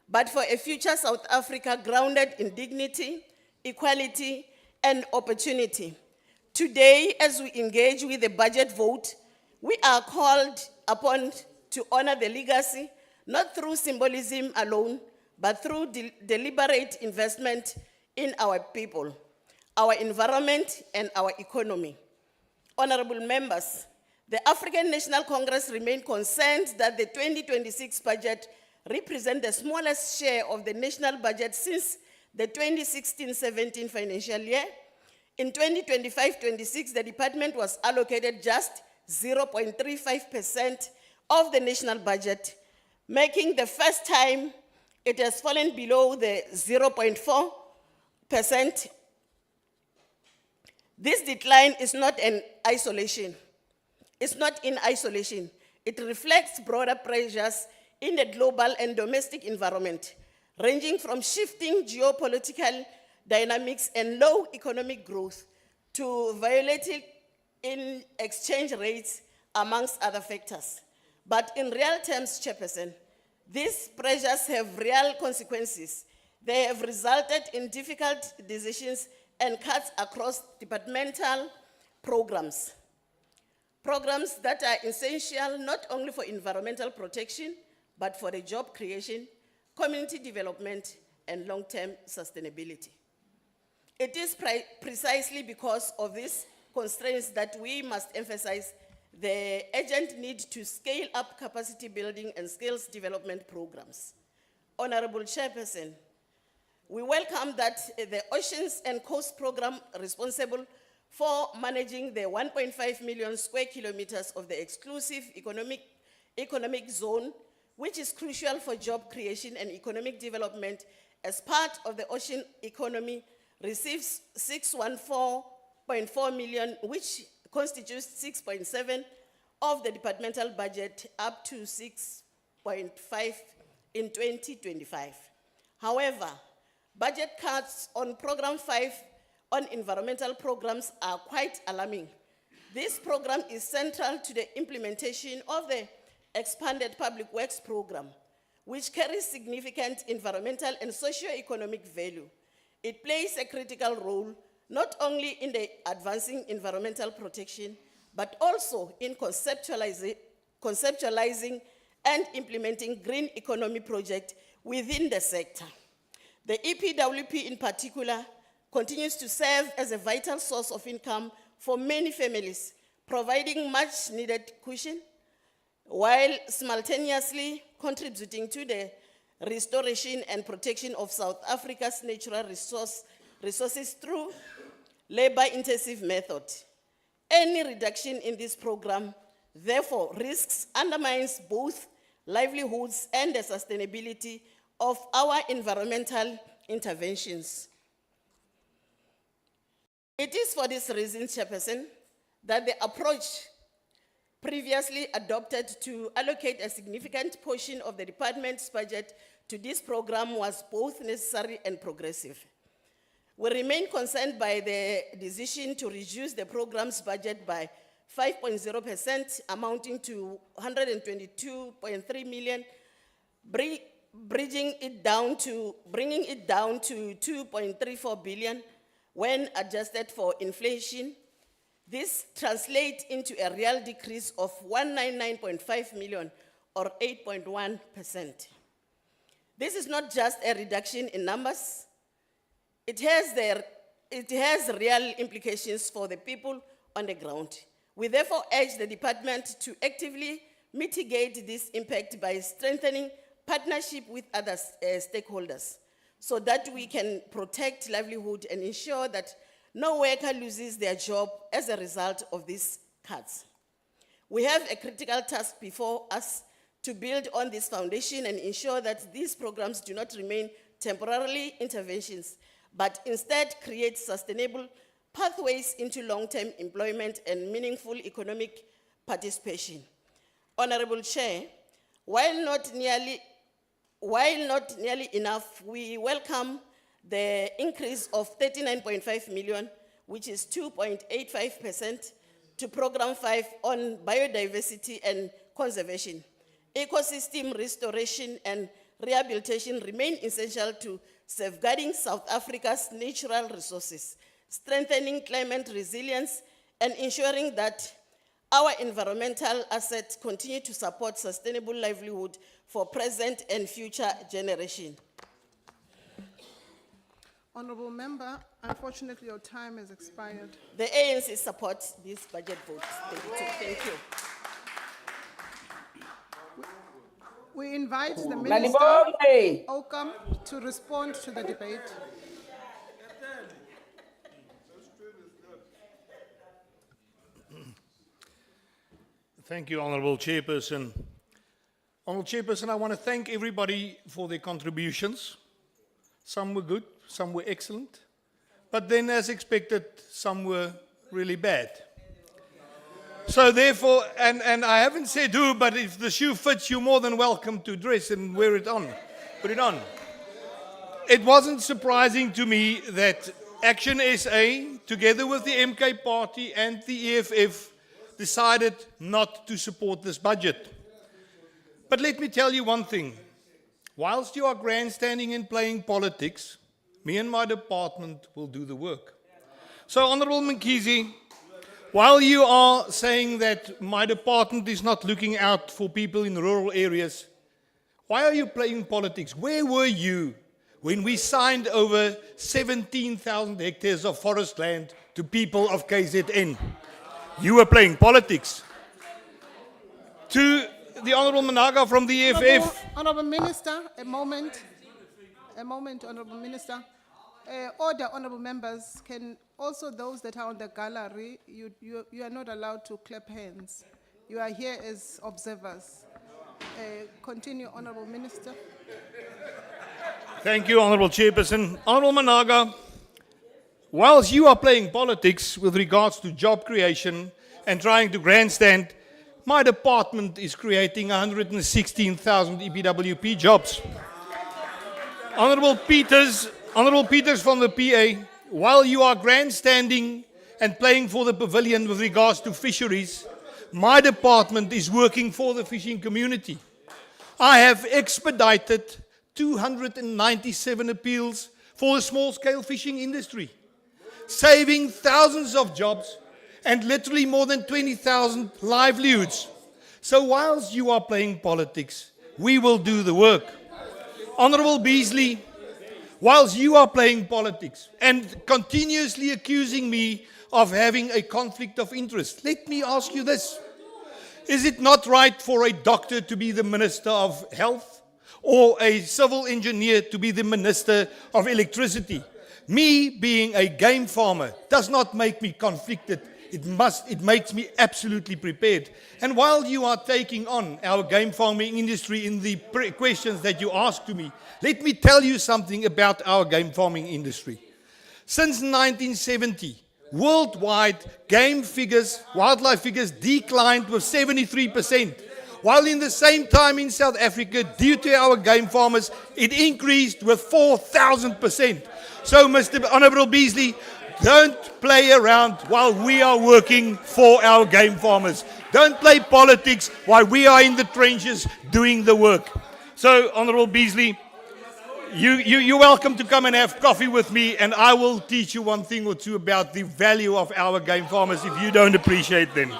but for a future South Africa grounded in dignity, equality, and opportunity. Today, as we engage with the budget vote, we are called upon to honor the legacy, not through symbolism alone, but through deliberate investment in our people, our environment, and our economy. Honorable members, the African National Congress remain concerned that the 2026 budget represents the smallest share of the national budget since the 2016-17 financial year. In 2025-26, the department was allocated just 0.35% of the national budget, making the first time it has fallen below the 0.4%. This decline is not in isolation. It's not in isolation. It reflects broader pressures in the global and domestic environment, ranging from shifting geopolitical dynamics and low economic growth to volatility in exchange rates, amongst other factors. But in real terms, Chairperson, these pressures have real consequences. They have resulted in difficult decisions and cuts across departmental programs. Programs that are essential not only for environmental protection, but for the job creation, community development, and long-term sustainability. It is precisely because of these constraints that we must emphasize the urgent need to scale up capacity building and skills development programs. Honorable Chairperson, we welcome that the Oceans and Coast Program responsible for managing the 1.5 million square kilometers of the exclusive economic zone, which is crucial for job creation and economic development as part of the ocean economy, receives 614.4 million, which constitutes 6.7 of the departmental budget, up to 6.5 in 2025. However, budget cuts on Program 5 on environmental programs are quite alarming. This program is central to the implementation of the expanded public works program, which carries significant environmental and socio-economic value. It plays a critical role not only in the advancing environmental protection, but also in conceptualizing and implementing green economy projects within the sector. The EPWP in particular continues to serve as a vital source of income for many families, providing much needed cushion, while simultaneously contributing to the restoration and protection of South Africa's natural resources through labor-intensive method. Any reduction in this program, therefore, undermines both livelihoods and the sustainability of our environmental interventions. It is for this reason, Chairperson, that the approach previously adopted to allocate a significant portion of the department's budget to this program was both necessary and progressive. We remain concerned by the decision to reduce the program's budget by 5.0%, amounting to 122.3 million, bringing it down to 2.34 billion when adjusted for inflation. This translates into a real decrease of 199.5 million, or 8.1%. This is not just a reduction in numbers. It has real implications for the people on the ground. We therefore urge the department to actively mitigate this impact by strengthening partnership with other stakeholders so that we can protect livelihood and ensure that no worker loses their job as a result of these cuts. We have a critical task before us to build on this foundation and ensure that these programs do not remain temporarily interventions, but instead create sustainable pathways into long-term employment and meaningful economic participation. Honorable Chair, while not nearly enough, we welcome the increase of 39.5 million, which is 2.85%, to Program 5 on biodiversity and conservation. Ecosystem restoration and rehabilitation remain essential to safeguarding South Africa's natural resources, strengthening climate resilience, and ensuring that our environmental assets continue to support sustainable livelihood for present and future generations. Honorable Member, unfortunately your time has expired. The ANC supports this budget vote. Thank you. We invite the Minister, Oakam, to respond to the debate. Thank you, Honorable Chairperson. Honorable Chairperson, I want to thank everybody for their contributions. Some were good, some were excellent, but then, as expected, some were really bad. So therefore, and I haven't said who, but if the shoe fits, you're more than welcome to dress and wear it on, put it on. It wasn't surprising to me that Action SA, together with the MK Party and the EFF, decided not to support this budget. But let me tell you one thing. Whilst you are grandstanding and playing politics, me and my department will do the work. So, Honorable Mkhize, while you are saying that my department is not looking out for people in rural areas, why are you playing politics? Where were you when we signed over 17,000 hectares of forest land to people of KZN? You were playing politics. To the Honorable Managa from the EFF. Honorable Minister, a moment, Honorable Minister. Order, Honorable Members, can also those that are on the gallery, you are not allowed to clap hands. You are here as observers. Continue, Honorable Minister. Thank you, Honorable Chairperson. Honorable Managa, whilst you are playing politics with regards to job creation and trying to grandstand, my department is creating 116,000 EPWP jobs. Honorable Peters from the PA, while you are grandstanding and playing for the pavilion with regards to fisheries, my department is working for the fishing community. I have expedited 297 appeals for the small-scale fishing industry, saving thousands of jobs and literally more than 20,000 livelihoods. So whilst you are playing politics, we will do the work. Honorable Beasley, whilst you are playing politics and continuously accusing me of having a conflict of interest, let me ask you this. Is it not right for a doctor to be the Minister of Health or a civil engineer to be the Minister of Electricity? Me being a game farmer does not make me conflicted. It makes me absolutely prepared. And while you are taking on our game farming industry in the questions that you asked to me, let me tell you something about our game farming industry. Since 1970, worldwide game figures, wildlife figures declined with 73%, while in the same time in South Africa, due to our game farmers, it increased with 4,000%. So, Mr. Honourable Beasley, don't play around while we are working for our game farmers. Don't play politics while we are in the trenches doing the work. So, Honourable Beasley, you're welcome to come and have coffee with me, and I will teach you one thing or two about the value of our game farmers if you don't appreciate them.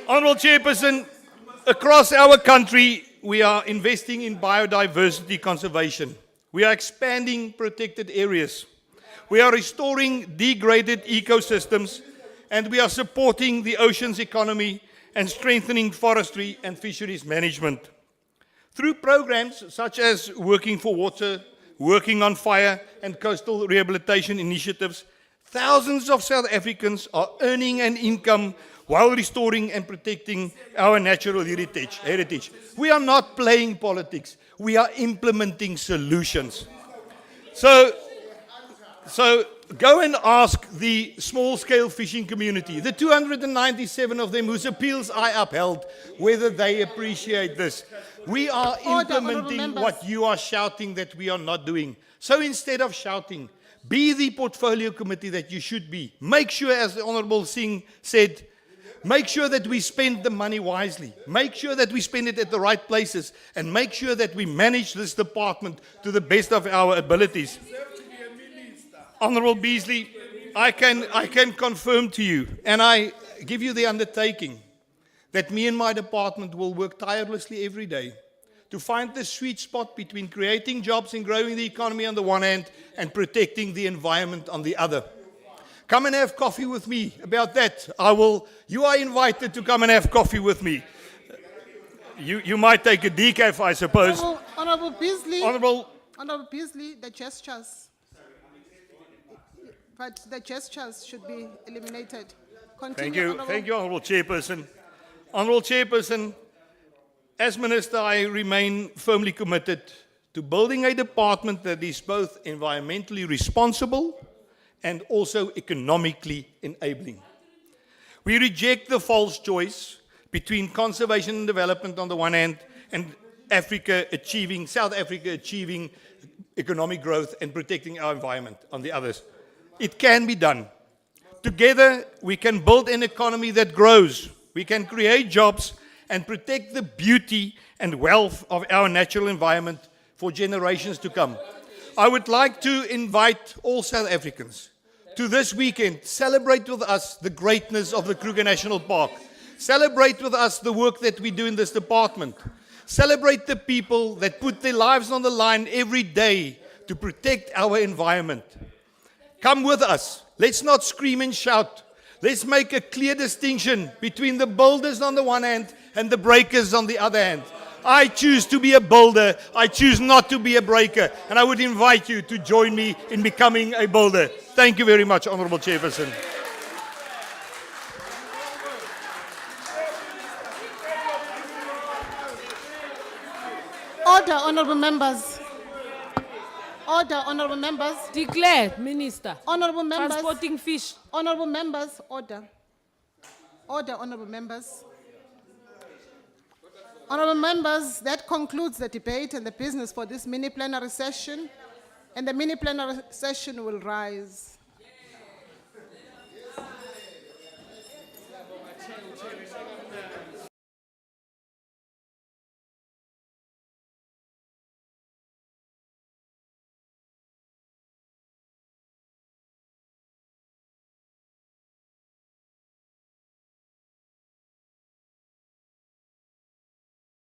Honourable Chairperson, across our country, we are investing in biodiversity conservation. We are expanding protected areas. We are restoring degraded ecosystems, and we are supporting the ocean's economy and strengthening forestry and fisheries management. Through programs such as Working for Water, Working on Fire, and coastal rehabilitation initiatives, thousands of South Africans are earning an income while restoring and protecting our natural heritage. We are not playing politics. We are implementing solutions. So go and ask the small-scale fishing community, the 297 of them whose appeals I upheld, whether they appreciate this. We are implementing what you are shouting that we are not doing. So instead of shouting, be the portfolio committee that you should be. Make sure, as the Honourable Singh said, make sure that we spend the money wisely. Make sure that we spend it at the right places. And make sure that we manage this department to the best of our abilities. Honourable Beasley, I can confirm to you, and I give you the undertaking, that me and my department will work tirelessly every day to find the sweet spot between creating jobs and growing the economy on the one hand and protecting the environment on the other. Come and have coffee with me about that. You are invited to come and have coffee with me. You might take a decaf, I suppose. Honourable Beasley. Honourable Beasley, the gestures. But the gestures should be eliminated. Continue, Thank you, Honourable Chairperson. Honourable Chairperson, as Minister, I remain firmly committed to building a department that is both environmentally responsible and also economically enabling. We reject the false choice between conservation and development on the one hand and South Africa achieving economic growth and protecting our environment on the others. It can be done. Together, we can build an economy that grows. We can create jobs and protect the beauty and wealth of our natural environment for generations to come. I would like to invite all South Africans to this weekend. Celebrate with us the greatness of the Kruger National Park. Celebrate with us the work that we do in this department. Celebrate the people that put their lives on the line every day to protect our environment. Come with us. Let's not scream and shout. Let's make a clear distinction between the builders on the one hand and the breakers on the other hand. I choose to be a builder. I choose not to be a breaker. And I would invite you to join me in becoming a builder. Thank you very much, Honourable Chairperson. Order, honourable members. Order, honorable members. Declare, Minister. Honorable members. Transporting fish. Honorable members, order. Order, honorable members. Honorable members, that concludes the debate and the business for this mini plenary session. And the mini plenary session will rise.